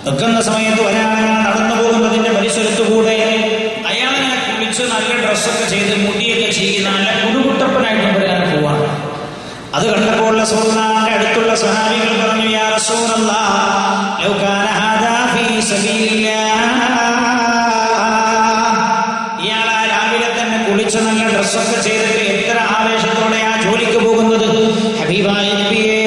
നിൽക്കുന്ന സമയത്ത് ഒരാളങ്ങനെ നടന്നു പോകുന്നതിന്റെ പരിസരത്തുകൂടെ അയാളങ്ങനെ കുളിച്ച് നല്ല ഡ്രസ്സൊക്കെ ചെയ്ത് മുടിയൊക്കെ ചെയ്ത് നല്ല കുടുകുട്ടപ്പനായിട്ട് പറയാൻ പോവാണ്. അത് കണ്ടപ്പോൾ റസൂലുള്ളാഹിന്റെ അടുത്തുള്ള സ്വഹാബികൾ പറഞ്ഞു, യാ റസൂലല്ലാഹ് ലൗ കാന ഹാദാ ഫീ സബീലില്ലാഹ്. ഇയാളാ രാവിലെ തന്നെ കുളിച്ച് നല്ല ഡ്രസ്സൊക്കെ ചെയ്തിട്ട് എത്ര ആവേശത്തോടെ ആ ജോലിക്ക് പോകുന്നത്. ഹബീബായ നബിയേ,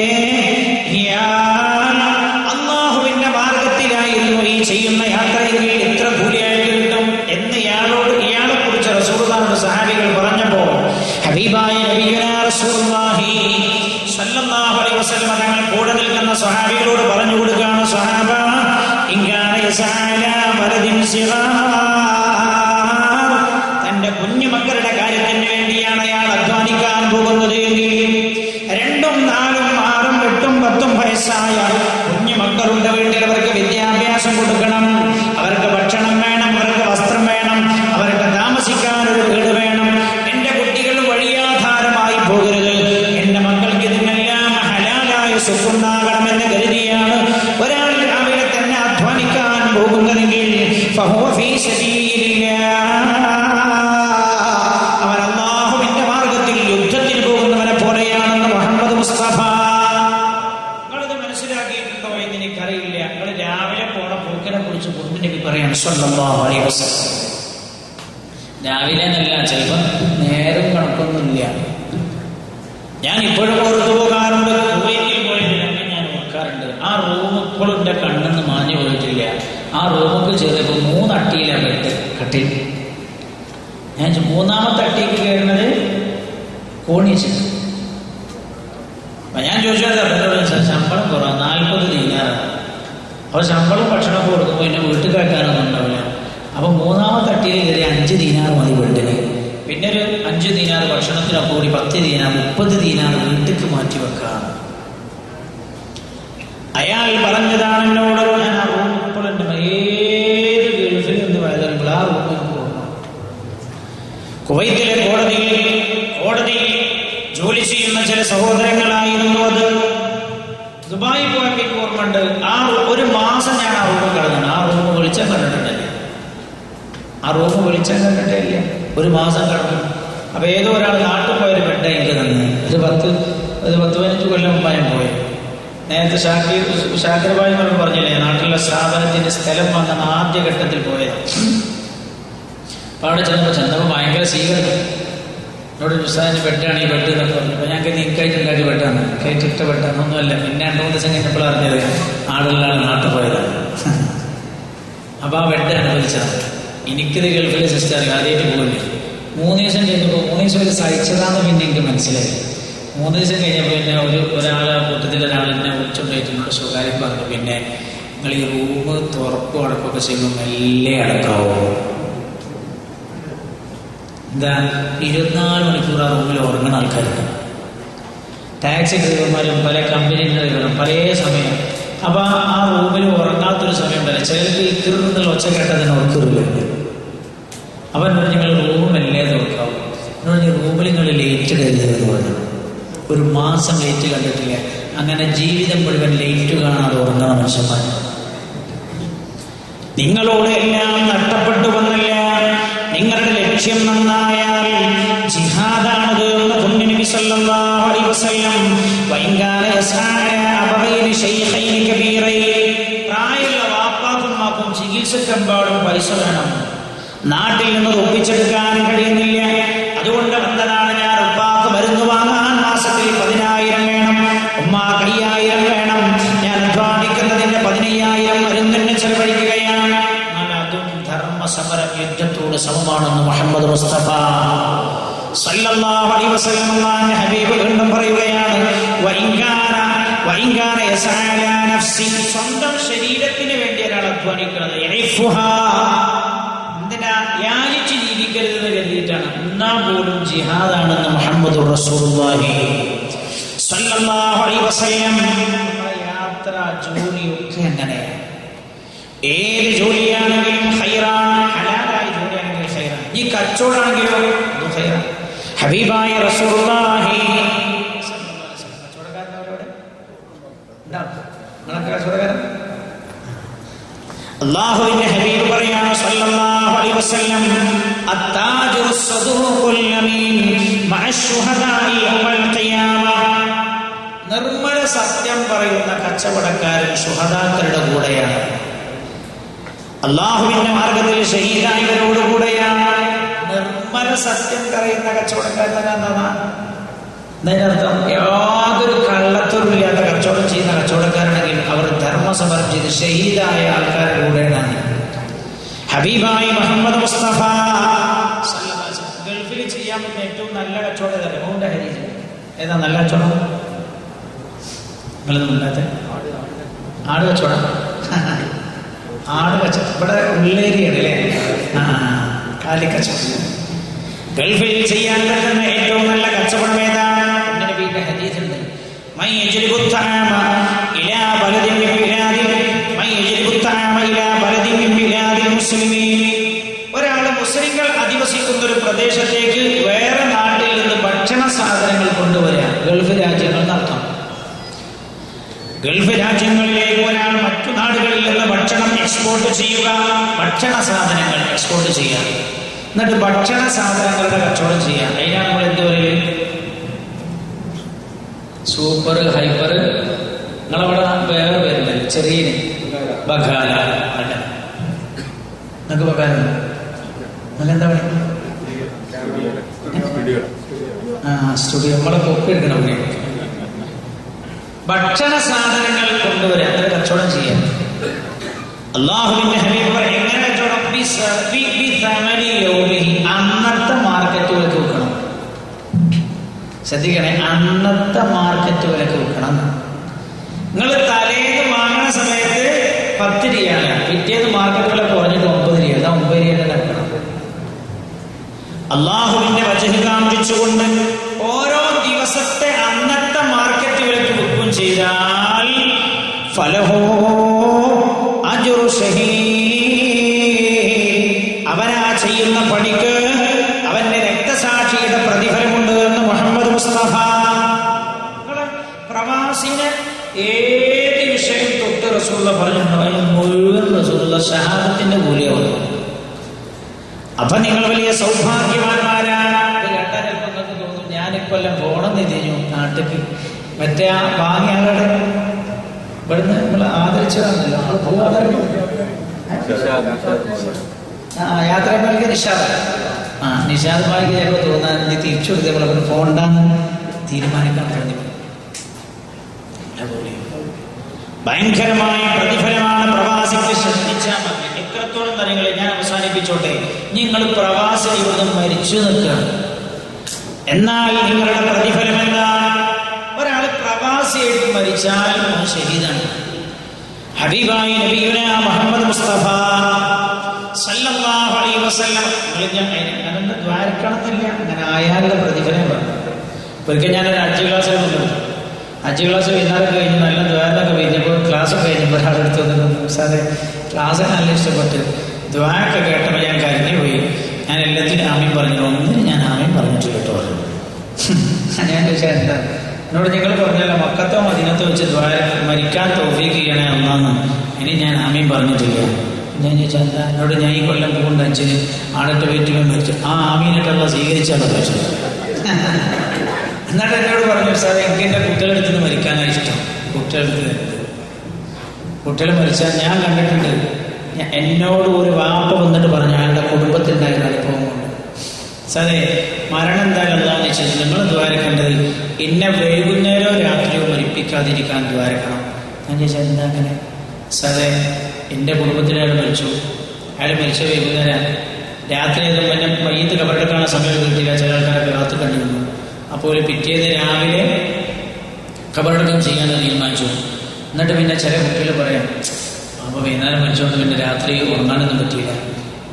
അല്ലാഹുവിന്റെ മാർഗത്തിലായിരുന്നു ഈ ചെയ്യുന്ന യാത്രയെങ്കിൽ എത്ര കൂലിയായിട്ട് കിട്ടും എന്ന് ഇയാളെ കുറിച്ച് റസൂലുള്ളാഹിയുടെ സഹാബികൾ പറഞ്ഞപ്പോ ഹബീബായ നബിയുനാ റസൂലുള്ളാഹി സ്വല്ലല്ലാഹു അലൈഹി വസല്ലം തങ്ങൾ കൂടെ നിൽക്കുന്ന സ്വഹാബികളോട് പറഞ്ഞു കൊടുക്കുകയാണ്, സ്വഹാബ ഇൻകാന യസഅല വലദിൻ സിഗാർ. തന്റെ കുഞ്ഞുമക്കളുടെ കാര്യത്തിന് വേണ്ടിയാണ് അയാൾ അധ്വാനിക്കാൻ പോകുന്നത് എങ്കിൽ 2, 4, 6, 8, 10 വയസ്സായ കുഞ്ഞുമക്കളുടെ വീട്ടിൽ അവർക്ക് വിദ്യാഭ്യാസം കൊടുക്കണം, അവർക്ക് ഭക്ഷണം വേണം, അവർക്ക് വസ്ത്രം വേണം, അവർക്ക് താമസിക്കാൻ ഒരു വീട് വേണം. എന്റെ കുട്ടികൾ വഴിയാധാരമായി പോകരുത്, എന്റെ മക്കൾക്ക് ഇതിനെല്ലാം ഹലാലായ സുഖുണ്ടാകണമെന്ന് കരുതിയാണ് ഒരാൾ രാവിലെ തന്നെ അധ്വാനിക്കാൻ പോകുന്നതെങ്കിൽ ഫഹുവ ഫീ സബീലില്ലാഹ്. അവൻ അല്ലാഹുവിന്റെ മാർഗത്തിൽ യുദ്ധത്തിന് പോകുന്നവനെ പോലെയാണെന്ന് മുഹമ്മദ് മുസ്തഫ. നിങ്ങളിത് മനസ്സിലാക്കിയിട്ടുണ്ടോ എന്ന് എനിക്കറിയില്ല. നിങ്ങൾ രാവിലെ പോണ പോക്കിനെ കുറിച്ച് പൊന്നിനബി പറയാണ് സ്വല്ലല്ലാഹു അലൈഹി വസല്ലം. രാവിലെ എന്നല്ല, ചിലപ്പോൾ നേരം കണക്കൊന്നുമില്ല. ഞാൻ ഇപ്പോഴും ഓർത്തു പോകാറുണ്ട്. കുവൈറ്റിൽ പോയതിനൊക്കെ ഞാൻ ഓർക്കാറുണ്ട്. ആ റൂം ഇപ്പോഴും എൻ്റെ കണ്ണെന്ന് മാഞ്ഞു പോയിട്ടില്ല. ആ റൂമൊക്കെ ചെറിയപ്പോൾ 3 അട്ടിയിലാണ് ബെഡ് കട്ടിൽ. ഞാൻ 3ാമത്തെ അട്ടിക്ക് കയറുന്നത് കോണിച്ച്. അപ്പൊ ഞാൻ ചോദിച്ചത് ശമ്പളം കുറവാണ്, 40 ദീനാറാണ്. അപ്പോൾ ശമ്പളം ഭക്ഷണമൊക്കെ കൊടുക്കുമ്പോൾ പിന്നെ വീട്ടിൽ കഴിക്കാനൊന്നും ഉണ്ടാവില്ല. അപ്പൊ 3ാമത്തെ അട്ടിയിൽ കയറി 5 ദീനാർ മതി വീട്ടിന്. പിന്നെ ഒരു 5 ദീനാർ ഭക്ഷണത്തിനൊക്കെ കൂടി 10 ദീനാർ 30 ദീനാർ വീട്ടിക്ക് മാറ്റി വെക്കാം. അയാൾ പറഞ്ഞതാണ് എന്നോട്. ഞാൻ ആ റൂം ഇപ്പോഴുണ്ട്. ഏത് ഗൾഫിൽ നിന്ന് വയതുമ്പോൾ ആ റൂമിൽ പോകുന്നു. കുവൈത്തിലെ കോടതിയിൽ ജോലി ചെയ്യുന്ന ചില സഹോദരങ്ങളായിരുന്നു അത്. ദുബായി പോയപ്പോൾ എനിക്ക് ഓർമ്മയുണ്ട്, ആ 1 മാസം ഞാൻ ആ റൂം കിടന്നു. ആ റൂം വിളിച്ചാൽ കണ്ടിട്ടുണ്ടല്ലേ? ആ റൂം വിളിച്ചാൽ കണ്ടിട്ടേ ഇല്ല. 1 മാസം കിടന്നു. അപ്പൊ ഏതോ ഒരാൾ നാട്ടിൽ പോയൊരു ബെഡ് എനിക്ക് തന്നെ. ഒരു 10-15 കൊല്ലം മുമ്പായും പോയി. നേരത്തെ ഷാക്കിർഭായി പറഞ്ഞില്ലേ, നാട്ടിലുള്ള സ്ഥാപനത്തിന്റെ സ്ഥലം വാങ്ങുന്ന ആദ്യഘട്ടത്തിൽ പോയത്. അപ്പൊ അവിടെ ചെന്നപ്പോൾ ഭയങ്കര സ്വീകരണം. എന്നോട് ഉസ്താദിന് ബെഡാണ് ഈ ബെഡ് എന്നൊക്കെ പറഞ്ഞു. അപ്പൊ ഞങ്ങൾക്ക് നീക്കായിട്ടുണ്ടാക്കി ബെഡാണ്, കയറ്റിട്ട ബെഡാണ്, ഒന്നുമല്ല. പിന്നെ 2-3 ദിവസം കഴിഞ്ഞപ്പോൾ അറിഞ്ഞത് ആളുള്ള നാട്ടിൽ പോയതാണ്. അപ്പൊ ആ ബെഡ് അനുഭവിച്ചതാണ്. എനിക്കിത് ഗൾഫിലെ സിസ്റ്റർ ആദ്യമായിട്ട് പോകില്ല. 3 ദിവസം കഴിഞ്ഞപ്പോൾ 3 ദിവസം വരെ സഹിച്ചതാന്ന് പിന്നെ എനിക്ക് മനസ്സിലായി. 3 ദിവസം കഴിഞ്ഞപ്പോൾ പിന്നെ ഒരാളെ കൂട്ടത്തിൽ ഒരാളെന്നെ വിളിച്ചുകൊണ്ടിട്ട് സ്വകാര്യം പറഞ്ഞു, പിന്നെ നിങ്ങൾ ഈ റൂം തുറക്കും അടക്കമൊക്കെ ചെയ്യുമ്പോൾ മെല്ലെ അടക്കാവോ? എന്താ 24 മണിക്കൂർ ആ റൂമിൽ ഉറങ്ങുന്ന ആൾക്കാരുണ്ട്. ടാക്സി ഡ്രൈവർമാരും പല കമ്പനി ഡ്രൈവറും പല സമയം. അപ്പൊ ആ റൂമിൽ ഉറങ്ങാത്തൊരു സമയം ഉണ്ടല്ലോ, ചിലർക്ക് ഈ കിറുന്നുള്ള ഒച്ച കേട്ടതിന് ഉറക്കില്ല. അവൻ പറഞ്ഞു, നിങ്ങൾ റൂം മെല്ലെ തുറക്കാവും. എന്നോട് റൂമിൽ നിങ്ങൾ ലേറ്റ് കരുതരുതെന്ന് പറഞ്ഞു. 1 മാസം ലേറ്റ് കണ്ടിട്ടില്ല. അങ്ങനെ ജീവിതം മുഴുവൻ ലേറ്റ് കാണാതെ ഉറങ്ങുന്ന മനുഷ്യന്മാർ. നിങ്ങളോട് എല്ലാം നഷ്ടപ്പെട്ടു വന്നില്ല. നിങ്ങളുടെ ലക്ഷ്യം നന്നായാൽ ജിഹാദാണത് എന്ന് പുണ്യനബി സല്ലല്ലാഹു അലൈഹി വസല്ലം. വൈകാന യസ്അല അബഗൈരി ശൈഖൈനി കബീറൈ. പ്രായമുള്ള വാപ്പാക്കും മാക്കും ചികിത്സക്കെമ്പാടും പൈസ വേണം. നാട്ടിൽ നിന്ന് ഒപ്പിച്ചെടുക്കാൻ കഴിയുന്നില്ല. അതുകൊണ്ട് വന്നതാണ് ഞാൻ. ഉപ്പാക്ക് മരുന്ന് വാങ്ങാൻ മാസത്തിൽ 10,000 വേണം, ഉമ്മാക്ക് 5,000 വേണം. ഞാൻ അധ്വാനിക്കുന്നതിന്റെ 15,000 മരുന്നിന് ചെലവഴിക്കുകയാണ്. അതും ധർമ്മസമരം യുദ്ധത്തോട് സമമാണെന്ന് മുഹമ്മദ് മുസ്തഫ സല്ലല്ലാഹു അലൈഹി വസല്ലം അല്ലാഹുവിന്റെ ഹബീബ് വീണ്ടും പറയുകയാണ്, വഇൻകാന യസഅല നഫ്സി. സ്വന്തം ശരീരത്തിന് വേണ്ടി ഒരാൾ അധ്വാനിക്കുന്നത്. എന്തിനാ? യാചിച്ച് ജീവിക്കരുതെന്ന് കരുതിയിട്ടാണ്. എന്നാൽ പോലും ജിഹാദാണെന്ന് മുഹമ്മദുർ റസൂലുള്ളാഹി സ്വല്ലല്ലാഹു അലൈഹി വസല്ലം. യാത്ര ജോലിയൊക്കെ അങ്ങനെയാണ്. ഏത് ജോലിയാണെങ്കിലും ഹൈറാണ്. ഹലാലായ ജോലിയാണെങ്കിലും ഹൈറാണ്. ഈ കച്ചവടമാണെങ്കിലോ അത് ഹൈറാണ്. ഹബീബായ റസൂലുള്ളാഹി കച്ചവടക്കാരനവരോട് നിങ്ങളൊക്കെ കച്ചവടക്കാരൻ. അല്ലാഹുവിന്റെ ഹബീബ് പറയാണ് സല്ലല്ലാഹു അലൈഹി വസല്ലം, അത്താജിറു സ്വദൂഖുൽ അമീൻ മഅശ്ശുഹദാഇ യൗമൽ ഖിയാമ. നിർമ്മല സത്യം പറയുന്ന കച്ചവടക്കാരൻ ശുഹദാക്കളുടെ കൂടെയാണ്. അല്ലാഹുവിന്റെ മാർഗത്തിൽ ഷഹീദായവരോട് കൂടെയാണ്. നിർമ്മല സത്യം പറയുന്ന കച്ചവടക്കാരൻ എന്താണ്? അതിനർത്ഥം യാതൊരു കള്ളത്തരമില്ലാത്ത കച്ചവടം ചെയ്യുന്ന കച്ചവടക്കാരാണെങ്കിൽ അവർ ധർമ്മസമരം ചെയ്ത് ഷഹീദായ ആൾക്കാരുടെ കൂടെയാണ്. ഹബീബായി മുഹമ്മദ് മുസ്തഫ ഗൾഫിൽ ചെയ്യാൻ പറ്റുന്ന ഏറ്റവും നല്ല കച്ചവടം തന്നെ മൗണ്ട് ഹരീജ്. ഏതാ നല്ല കച്ചവടം? നിങ്ങളൊന്നുമില്ലാത്ത ആട് കച്ചവടം. ആട് കച്ചവടം ഇവിടെ ഉള്ളേരിയാണ് അല്ലേ? കാലിക്കച്ചവടം. ഗൾഫിൽ ചെയ്യാൻ പറ്റുന്ന ഏറ്റവും നല്ല കച്ചവടം ഏതാണ്? നബിയുടെ ഹദീസുണ്ട്. മൻ യജ്ലിബു തആമ ഇലാ ബലദിൻ മിൻ ബിലാദിൽ മൻ യജ്ലിബു തആമ ഇലാ ബലദിൻ മിൻ ബിലാദിൽ മുസ്ലിമീൻ. ഒരാൾ മുസ്ലിങ്ങൾ അധിവസിക്കുന്ന ഒരു പ്രദേശത്തേക്ക് വേറെ നാട്ടിൽ നിന്ന് ഭക്ഷണ സാധനങ്ങൾ കൊണ്ടുവരിക. ഗൾഫ് രാജ്യങ്ങൾ നടത്താം. ഗൾഫ് രാജ്യങ്ങളിലേക്ക് ഒരാൾ മറ്റു നാടുകളിൽ നിന്ന് ഭക്ഷണം എക്സ്പോർട്ട് ചെയ്യുക, ഭക്ഷണ സാധനങ്ങൾ എക്സ്പോർട്ട് ചെയ്യുക, എന്നിട്ട് ഭക്ഷണ സാധനങ്ങളുടെ കച്ചവടം ചെയ്യാം. അതിനാണ് നമ്മൾ എന്ത് പറയും? Super, hyper. നിങ്ങളവിടെ വേറെ പേരില്ല, ചെറിയ ബഖാല. നിങ്ങൾക്ക് ബഖാല നിങ്ങെന്താ പറയുക? സ്റ്റുഡിയോ. നമ്മളെ കൊക്ക് എടുക്കണം. ഭക്ഷണ സാധനങ്ങൾ കൊണ്ടുവരാൻ അത് കച്ചവടം ചെയ്യാം. അല്ലാഹുവിന്റെ ഹബീബ് പറയും എങ്ങനെ കച്ചവടം? അന്നത്തെ മാർക്കറ്റ് വിലക്ക് വെക്കണം. ശ്രദ്ധിക്കണേ, അന്നത്തെ മാർക്കറ്റ് വിലക്ക് വെക്കണം. നിങ്ങൾ തലേന്ന് വാങ്ങുന്ന സമയത്ത് 10 രൂപയാണ്, പിറ്റേന്ന് മാർക്കറ്റ് വില കുറഞ്ഞിട്ട് 9 രൂപ. അതാ 9 രൂപ വെക്കണം. അള്ളാഹുവിന്റെ വജഹ് കാണിച്ചുകൊണ്ട് ഓരോ ദിവസത്തെ അന്നത്തെ മാർക്കറ്റ് വിലക്ക് വെക്കുകയും ചെയ്താൽ ഫലഹോ അജ്റു ഷഹീദ്, അവനാ ചെയ്യുന്ന പണിക്ക് അവന്റെ രക്തസാക്ഷിയുടെ പ്രതിഫലമുണ്ട് എന്ന് മുഹമ്മദ് മുസ്തഫ. പ്രവാസിന് ഏത് വിഷയം തൊട്ട് റസൂലുള്ള പറഞ്ഞിട്ടുണ്ടോ അതിന് മുഴുവൻ റസൂലുള്ള ഷഹാദത്തിന്റെ കൂലിയാവുന്നു. അപ്പൊ നിങ്ങൾ വലിയ സൗഭാഗ്യവാന്മാരാണ്. ഇത് കേട്ടാൽ ചിലപ്പോൾ നിങ്ങൾക്ക് തോന്നും ഞാനിക്കൊല്ലം പോണം തിരിഞ്ഞു നാട്ടിക്ക്. മറ്റേ ആ വാങ്ങിയ ആളുടെ ഇവിടുന്ന് നിങ്ങൾ ആദരിച്ചതാണല്ലോ യാത്ര മാലിക്ക് നിഷാദ്. നിഷാദ് മാലിക്ക് ചിലപ്പോൾ തോന്നാൻ നീ തിരിച്ചു കൊടുത്ത് നമ്മളെ പോണ്ടെന്ന് തീരുമാനിക്കാൻ പറഞ്ഞു. ഭയങ്കരമായ പ്രതിഫലമാണ് പ്രവാസിക്ക്. ശ്രദ്ധിച്ചാൽ മതി. എത്രത്തോളം കാര്യങ്ങളെ ഞാൻ അവസാനിപ്പിച്ചോട്ടെ. നിങ്ങൾ പ്രവാസി ജീവിതം മരിച്ചു നിൽക്കുകയാണ്. എന്നാൽ നിങ്ങളുടെ പ്രതിഫലം എന്താണ്? ഒരാൾ പ്രവാസിയായിട്ട് മരിച്ചാൽ അവൻ ഷഹീദാണ്. ഹബീബായ നബിയുനാ മുഹമ്മദ് മുസ്തഫ സല്ലല്ലാഹു അലൈഹി വസല്ലം അങ്ങനെ ദ്വാരക്കണമെന്നില്ല, അങ്ങനെ ആയാലുള്ള പ്രതിഫലം പറഞ്ഞു. ഒരിക്കൽ ഞാനൊരു ഹജ്ജ് ക്ലാസ്സിൽ കൊണ്ടുവന്നു. ഹജ്ജ് ക്ലാസ് വൈകുന്നേരം കഴിഞ്ഞ് നല്ല ദ്വാരൊക്കെ കഴിഞ്ഞപ്പോൾ ക്ലാസ് കഴിഞ്ഞപ്പോൾ ഒരാളെടുത്ത് വന്നിട്ട് സാറേ ക്ലാസ് നല്ല ഇഷ്ടപ്പെട്ട് ദ്വാരൊക്കെ കേട്ടപ്പോൾ ഞാൻ കരഞ്ഞു പോയി. ഞാൻ എല്ലാത്തിനും ആമീൻ പറഞ്ഞു. ഒന്നിനും ഞാൻ ആമീൻ പറഞ്ഞിട്ട് കേട്ടോ. ഞാൻ ചോദിച്ചാൽ എന്താ എന്നോട് നിങ്ങൾ പറഞ്ഞല്ലോ മക്കത്തോ മദീനത്തോ വെച്ച് ദ്വാര മരിക്കാൻ തൗഫീഖ് ചെയ്യണേ അല്ലാന്ന്. ഇനി ഞാൻ ആമീൻ പറഞ്ഞിട്ടില്ല. ഞാൻ ചോദിച്ചാൽ എന്താ? എന്നോട് ഞാൻ ഈ കൊല്ലം പോകുന്നുണ്ട് 5-ന് ആടത്തെ വീട്ടിൽ മരിച്ചു. ആ ആമീനായിട്ടുള്ള സ്വീകരിച്ചാലോ ചോദിച്ചു. എന്നിട്ട് എന്നോട് പറഞ്ഞു സാറേ എനിക്ക് എൻ്റെ കുട്ടികളെടുത്ത് നിന്ന് മരിക്കാനാണ് ഇഷ്ടം. കുട്ടികൾ മരിച്ചാൽ ഞാൻ കണ്ടിട്ടുണ്ട്. എന്നോട് ഒരു വാപ്പ വന്നിട്ട് പറഞ്ഞു അയാളുടെ കുടുംബത്തിലുണ്ടായ അനുഭവം കൊണ്ട് സാറേ മരണം എന്തായാലും എന്താണെന്ന് വെച്ചാൽ നിങ്ങൾ ദ്വാരക്കേണ്ടത് എന്നെ വൈകുന്നേരമോ രാത്രിയോ മരിപ്പിക്കാതിരിക്കാൻ ദ്വാരക്കണം. ഞാൻ ചോദിച്ചാൽ എന്താ അങ്ങനെ? സാറേ എൻ്റെ കുടുംബത്തിൽ അയാൾ മരിച്ചു. അയാൾ മരിച്ച വൈകുന്നേരം രാത്രി പിന്നെ മയ്യത്ത് കബറെടുക്കാനുള്ള സമയം കിട്ടിയില്ല. ചില ആൾക്കാരൊക്കെ കാത്തു കണ്ടിരുന്നു. അപ്പോൾ പിറ്റേന്ന് രാവിലെ കബറടക്കം ചെയ്യാൻ തീരുമാനിച്ചു. എന്നിട്ട് പിന്നെ ചില കുട്ടികൾ പറയാം അപ്പോൾ വൈകുന്നേരം മരിച്ചുകൊണ്ട് പിന്നെ രാത്രി ഉറങ്ങാനൊന്നും പറ്റിയില്ല.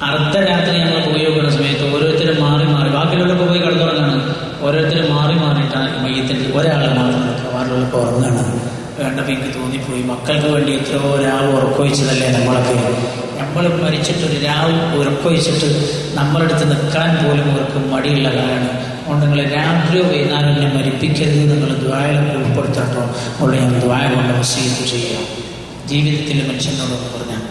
അർദ്ധരാത്രി ഞങ്ങൾ പോയി നോക്കുന്ന സമയത്ത് ഓരോരുത്തരും മാറി മാറി, ബാക്കിയുള്ളവരൊക്കെ പോയി കിടന്നുറങ്ങാണ്, ഓരോരുത്തരും മാറി മാറിയിട്ടാണ് മയ്യത്തിൻ്റെ ഒരാൾ മാത്രം നിൽക്കുക, ബാക്കിയുള്ളവർക്ക് ഉറങ്ങാണ്. വേണ്ടപ്പോൾ എനിക്ക് തോന്നിപ്പോയി, മക്കൾക്ക് വേണ്ടി എത്രയോ രാവ് ഉറക്കൊഴിച്ചതല്ലേ നമ്മളൊക്കെ. നമ്മൾ മരിച്ചിട്ടൊരു രാവ് ഉറക്കൊഴിച്ചിട്ട് നമ്മളടുത്ത് നിൽക്കാൻ പോലും അവർക്ക് മടിയുള്ള കാലാണ്. അതുകൊണ്ട് നിങ്ങൾ രാത്രിയോ വൈകുന്നേരം എന്നെ മരിപ്പിക്കരുത്, നിങ്ങൾ ദ്വായലൊക്കെ ഉൾപ്പെടുത്താട്ടോ ഉള്ള ഞാൻ ദ്വായ കൊണ്ട് വസീയത്ത് ചെയ്യാം. ജീവിതത്തിൽ മനുഷ്യനോടൊന്ന് പറഞ്ഞാൽ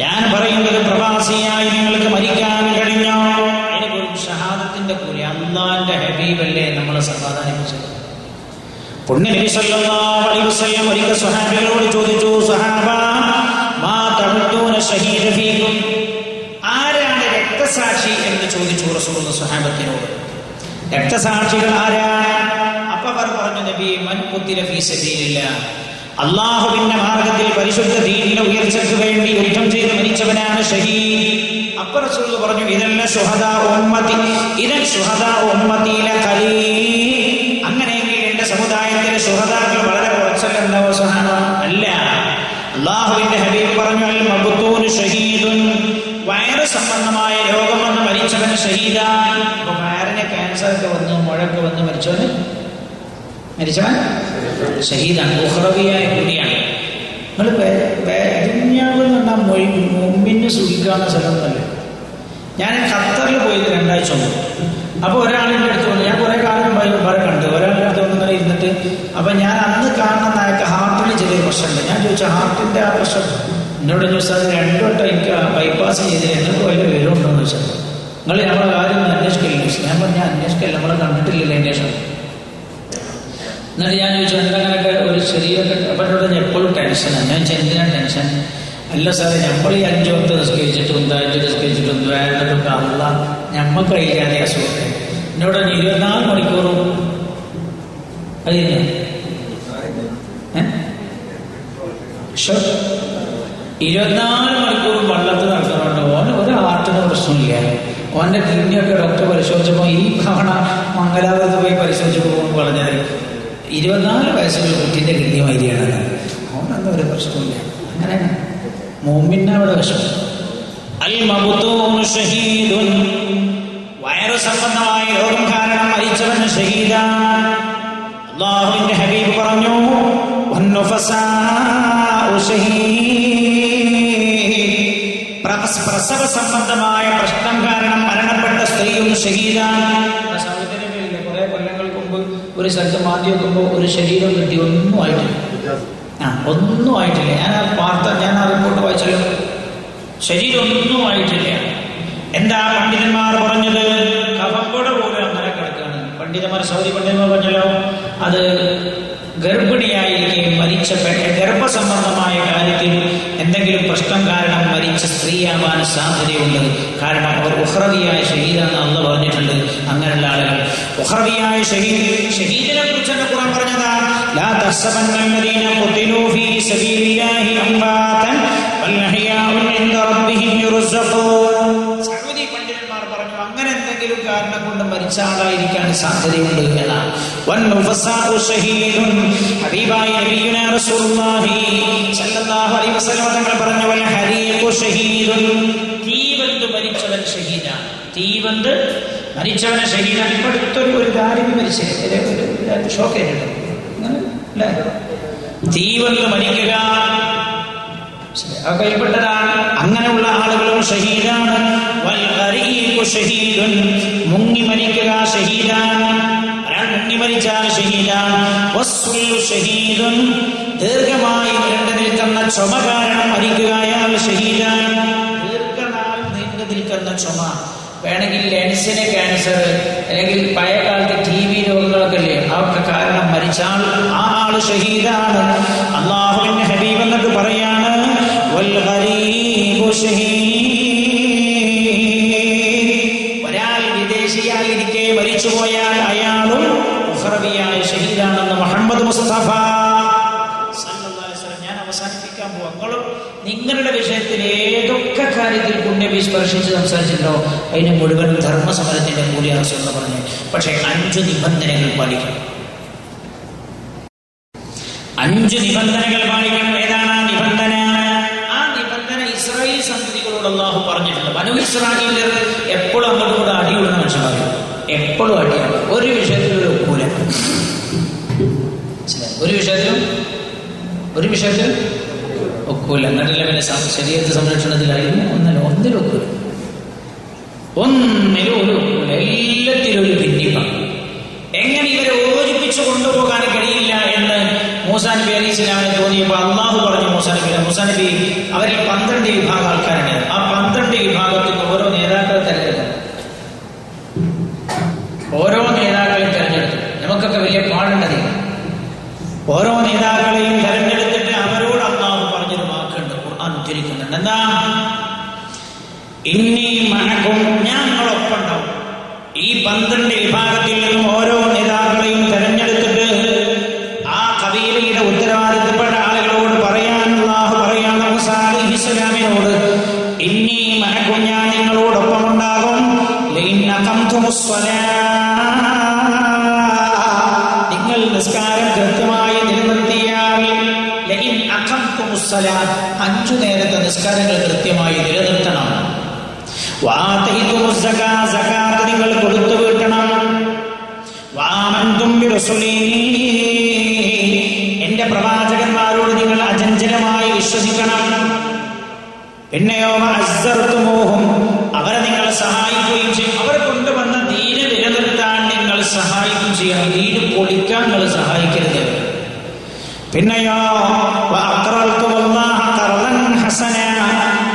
ഞാൻ പറയുന്നത്, പ്രവാസിയായി നിങ്ങൾക്ക് മരിക്കാൻ കഴിഞ്ഞോ അതിന് ഷഹാദത്തിന്റെ കൂലി അല്ലാഹുവിന്റെ ഹബീബല്ലേ നമ്മളെ സമാധാനിപ്പിച്ചത്. പുണ്യനബി സല്ലല്ലാഹു അലൈഹി വസല്ലം ഒരിക്കൽ സ്വഹാബികളോട് ചോദിച്ചു, സ്വഹാബ മാ തഅബ്ദൂന ഷഹീദ ഫീകും, ആരാണ് രക്തസാക്ഷി എന്ന് ചോദിച്ചു റസൂലുള്ളാഹി സ്വഹാബത്തിനോട്. രക്തസാക്ഷികൾ ആരാണ്? അപ്പോൾ അവർ പറഞ്ഞു, നബി മൻ ഖുതില ഫീ സബീലില്ലാഹ്, അല്ലാഹുവിന്റെ മാർഗ്ഗത്തിൽ പരിശുദ്ധ ദീനിന്റെ ഉയർച്ചയ്ക്ക് വേണ്ടി യുദ്ധം ചെയ്ത് മരിച്ചവനാണ് ഷഹീദ്. അപ്പോൾ റസൂൽ പറഞ്ഞു, ഇദല്ല ശുഹദാ ഉമ്മത്തി, ഇദൻ ശുഹദാ ഉമ്മത്തി ലഖലീൽ, അങ്ങനെയെങ്കിൽ എന്റെ സമുദായത്തിലെ ശുഹദാക്കൾ വളരെ കുറച്ചല്ലുണ്ടാവോ സഹാബ? അല്ല. അല്ലാഹുവിന്റെ ഹബീബ് പറഞ്ഞു, അൽ മബ്തൂൻ ഷഹീദുൻ, വയറ് സംബന്ധമായ രോഗം വന്ന് മരിച്ചവൻ ഷഹീദാൻ. അപ്പൊ വയറിന് ക്യാൻസറൊക്കെ വന്നു, മുഴക്ക് വന്ന് മരിച്ചവൻ ഷഹീദാണ്, ഉഖ്റവിയായ കൂടിയാണ്. നിങ്ങൾ ദുനിയാവെന്ന് പറഞ്ഞാൽ മുമ്പിന് സുഖിക്കാവുന്ന സ്ഥലമൊന്നുമല്ല. ഞാൻ ഖത്തറിൽ പോയത് 2 ആഴ്ച മുമ്പ്. അപ്പോൾ ഒരാളിൻ്റെ അടുത്ത് വന്നു, ഞാൻ കുറേ കാലം വരെ കണ്ടു, ഒരാളുടെ അടുത്ത് വന്ന് ഇങ്ങനെ ഇരുന്നിട്ട്, അപ്പം ഞാൻ അന്ന് കാണുന്ന നായക്ക് ഹാർട്ടിന് ചെറിയൊരു പ്രശ്നമുണ്ട്. ഞാൻ ചോദിച്ചു, ഹാർട്ടിൻ്റെ ആ പ്രശ്നം എന്നോട് ചോദിച്ചാൽ 2 വട്ടം എനിക്ക് ബൈപ്പാസ് ചെയ്ത് നിങ്ങൾക്ക് വലിയ വിവരമുണ്ടോ എന്ന് ചോദിച്ചാൽ, നിങ്ങൾ നമ്മളെ കാര്യം ഒന്ന് അന്വേഷിക്കില്ല. ഞാൻ പറഞ്ഞു, ഞാൻ അന്വേഷിക്കില്ല, നമ്മളെ കണ്ടിട്ടില്ലല്ലോ അന്വേഷണം. എന്നിട്ട് ഞാൻ ചോദിച്ചു, എന്തെങ്കിലൊക്കെ ഒരു ചെറിയൊക്കെ. അപ്പം എന്നോട് എപ്പോഴും ടെൻഷനാണ്. ഞാൻ എന്തിനാണ് ടെൻഷൻ? അല്ല സാറേ, നമ്മൾ ഈ 5 വക്ത് നിസ്കരിച്ചിട്ടും 5 നിസ്കരിച്ചിട്ടും വേണ്ടതൊക്കെ അല്ല ഞമ്മക്ക് കഴിയാതെ അസുഖത്തെ. എന്നോട് 24 മണിക്കൂറും അത് 24 മണിക്കൂറും വെള്ളത്തിൽ നടക്കുന്നുണ്ട്. ഓന് ഒരു ഹാർട്ടിന് പ്രശ്നമില്ല. ഓൻ്റെ കിഡ്നിയൊക്കെ ഡോക്ടർ പരിശോധിച്ചപ്പോൾ ഈ തവണ മംഗലാപുരത്ത് പോയി പരിശോധിച്ചപ്പോൾ പറഞ്ഞത് 24 വയസ്സുള്ള കുട്ടീൻ്റെ കിഡ്നി മാതിരിയാണ്. അവനൊന്നും ഒരു പ്രശ്നമില്ല. അങ്ങനെയാണ് മുഅ്മിന് അവിടെ വിഷമം. അൽ മബ്തൂൻ ഷഹീദുൻ, വയറു സംബന്ധമായ രോഗം കാരണം മരിച്ചവൻ ഷഹീദാൻ. അല്ലാഹുവിന്റെ ഹബീബ് പറഞ്ഞു, വന്നുഫസാഉ ഷഹീദ്, പ്രസവ സംബന്ധമായ പ്രശ്നം കാരണം മരണപ്പെട്ട സ്ത്രീയും ഷഹീദാൻ. കുറെ കൊല്ലങ്ങൾക്ക് മുമ്പ് ഒരു സ്ഥലത്ത് മാറ്റി വെക്കുമ്പോൾ ഒരു ശരീരം കിട്ടി, ഒന്നും ആയിട്ടില്ല. ഒന്നും ആയിട്ടില്ല. ഞാൻ ആ റിപ്പോർട്ട് വായിച്ചല്ലോ, ശരീരം ഒന്നും ആയിട്ടില്ല. എന്താ പണ്ഡിതന്മാർ പറഞ്ഞത്? കഫംപുട പോലും അങ്ങനെ കിടക്കുകയാണ്. പണ്ഡിതന്മാർ, സൗദി പണ്ഡിതന്മാർ പറഞ്ഞല്ലോ, അത് ഗർഭിണിയായിരിക്കും മരിച്ച ഗർഭസംബന്ധമായ കാര്യത്തിൽ എന്തെങ്കിലും പ്രശ്നം കാരണം മരിച്ച സ്ത്രീയാവാൻ സാധ്യതയുണ്ട്. കാരണം അവർ ഉഖ്റവിയായ ഷഹീദാണ് അല്ലാഹു പറഞ്ഞിട്ടുണ്ട്. അങ്ങനെയുള്ള ആളുകൾ ഉഖ്റവിയായ ഷഹീദിനെ കുറിച്ച് തന്നെ ഖുർആൻ പറഞ്ഞതാണ്, ലാ തഹ്സബന്നല്ലദീന ഖുതിലൂ ഫീ സബീലില്ലാഹി അംവാതൻ ബൽ അഹ്യാഉൻ ഇൻദ റബ്ബിഹിം യുർസഖൂൻ. സൗദി പണ്ഡിതന്മാർ പറഞ്ഞു, അങ്ങനെ എന്തെങ്കിലും കാരണം കൊണ്ട് മരിച്ച ആളായിരിക്കാൻ സാധ്യതയുണ്ട് എന്നാണ്. വന്നുഫസാഉ ഷഹീദുൻ, ഹബീബായ നബിയുനാ റസൂലുള്ളാഹി സ്വല്ലല്ലാഹു അലൈഹി വസല്ലം തങ്ങൾ പറഞ്ഞു, വൽ ഹരീഖു ഷഹീദുൻ, തീവെന്ത് മരിച്ചവൻ ഷഹീദാണ്. തീവെന്ത് മരിച്ചവനെ ഷഹീദാണ്. ഇപ്പൊ അടുത്തൊരു ദാരിമി മരിച്ചില്ലേ, ഷോക്ക് ആയിട്ടുണ്ട് അല്ലേ? തീവെന്ത് മരിക്കുക കൈപ്പെട്ടതാണ്. അങ്ങനെയുള്ള ആളുകളും ഷഹീദാണ്. വൽ ഗരീഖു ഷഹീദുൻ, മുങ്ങി മരിക്കുക ഷഹീദാണ്. ഒരാൾ മുങ്ങി മരിച്ചാൽ ഷഹീദാണ്. വസ്സുല്ലു ഷഹീദുൻ, ദീർഘമായി നീണ്ടു നിൽക്കുന്ന ചുമ കാരണം മരിക്കുക അയാൾ ഷഹീദാണ്. ദീർഘനാൾ നീണ്ടു നിൽക്കുന്ന ചുമ, വേണമെങ്കിൽ ലെൻസിന് ക്യാൻസർ, അല്ലെങ്കിൽ പഴയ കാലത്ത് TV രോഗങ്ങളൊക്കെ അല്ലേ, അതൊക്കെ കാരണം മരിച്ചാൽ ആ ആള് ഷഹീദാണ്. അല്ലാഹുവിന്റെ ഹബീബ് എന്നൊക്കെ പറയാണ്, വൽ ഗരീബു ഷഹീദ്, ഒരാൾ വിദേശിയായിരിക്കെ മരിച്ചുപോയാൽ അയാളും ഉഖ്റവിയായ ഷഹീദാണെന്ന് മുഹമ്മദ് മുസ്തഫ സല്ലല്ലാഹു അലൈഹി വസല്ലം. ഞാൻ അവസാനിപ്പിക്കാൻ പോവാ. നിങ്ങളുടെ വിഷയത്തിൽ ഏതൊക്കെ കാര്യത്തിൽ പുണ്യബി സ്പർശിച്ച് സംസാരിച്ചിട്ടുണ്ടോ അതിന് മുഴുവൻ ധർമ്മസമരത്തിന്റെ കൂലിയാണ് റസൂൽ പറഞ്ഞു. പക്ഷേ 5 നിബന്ധനകൾ പാലിക്കണം. 5 നിബന്ധനകൾ പാലിക്കണം. ഏതാണ് ആ നിബന്ധന? ആ നിബന്ധന ഇസ്രായേൽ സന്തതികളോട് അള്ളാഹു പറഞ്ഞിട്ടുണ്ട്. ബനൂ ഇസ്രായേലിൽ എപ്പോഴും അങ്ങോട്ടും കൂടെ അടിയുള്ള മനുഷ്യന്മാരും എപ്പോഴും അടിയാണ്. ഒരു വിഷയത്തിലും ഒരു ഒക്കൂല. ഒരു വിഷയത്തിലും ഒക്കൂല. എന്നിട്ടില്ല പിന്നെ ശരീരത്തെ സംരക്ഷണത്തിലായിരുന്നു ഒന്നിലും ഒക്കൂല. ഒന്നിലും ഒരു ഒക്കൂല. എല്ലാത്തിലും ഒരു ഭിന്നിപ്പാണ്. എങ്ങനെ ഇവരെ യോജിപ്പിച്ചു കൊണ്ടുപോകാൻ കഴിയില്ല എന്ന് മൂസാ നബി അലൈഹി സ്വലാമിന് തോന്നിയപ്പോൾ അള്ളാഹു പറഞ്ഞു മൂസാ നബി അവരിൽ 12 വിഭാഗം ആൾക്കാരാണ്. ആ 12 വിഭാഗത്തിൽ ഓരോ നേതാക്കളെ തെരഞ്ഞെടുക്കും. നമുക്കൊക്കെ വലിയ പാടുണ്ടതില്ല. ഓരോ നേതാക്കളെയും തെരഞ്ഞെടുത്തിട്ട് അവരോട് അള്ളാഹു പറഞ്ഞൊരു വാക്കുണ്ട്, ഖുർആൻ ഉദ്ധരിക്കുന്നുണ്ട്. എന്താ? ഇന്നി മഅകും, ഞങ്ങളൊപ്പം ഉണ്ടാവും. ഈ 12 വിഭാഗത്തിൽ നിന്നും ഓരോ നേതാക്കളെയും തെരഞ്ഞെടുത്തിട്ട് ആ കബീലയുടെ ഉത്തരവാദിത്തപ്പെട്ട ആളുകളോട് പറയാൻ അല്ലാഹു പറയാണ് മൂസാ അലൈഹിസ്സലാമിനോട്, ഇന്നി മഅകും, ഞാൻ നിങ്ങളോടൊപ്പം ഉണ്ടാകും. ലഇൻ അഖംതുമുസ്സലാ, നിങ്ങൾ നിസ്കാരം കൃത്യമായി നിലനിർത്തിയാൽ, ലഇൻ അഖംതുമുസ്സലാ, 5 നേരത്തെ നിസ്കാരങ്ങൾ കൃത്യമായി നിലനിർത്തണം. സകാത്ത് നിങ്ങൾ കൊടുത്തു വീട്ടണം. എന്റെ പ്രവാചകന്മാരോട് നിങ്ങൾ അചഞ്ചലമായി വിശ്വസിക്കണം. പിന്നെയോ അവരെ നിങ്ങൾ സഹായിക്കുകയും ചെയ്യും. അവർ കൊണ്ടുവന്ന ദീന് നിലനിർത്താൻ നിങ്ങൾ സഹായിക്കുകയും ചെയ്യണം. ദീന് പൊളിക്കാൻ നിങ്ങൾ സഹായിക്കരുത്. പിന്നെയോ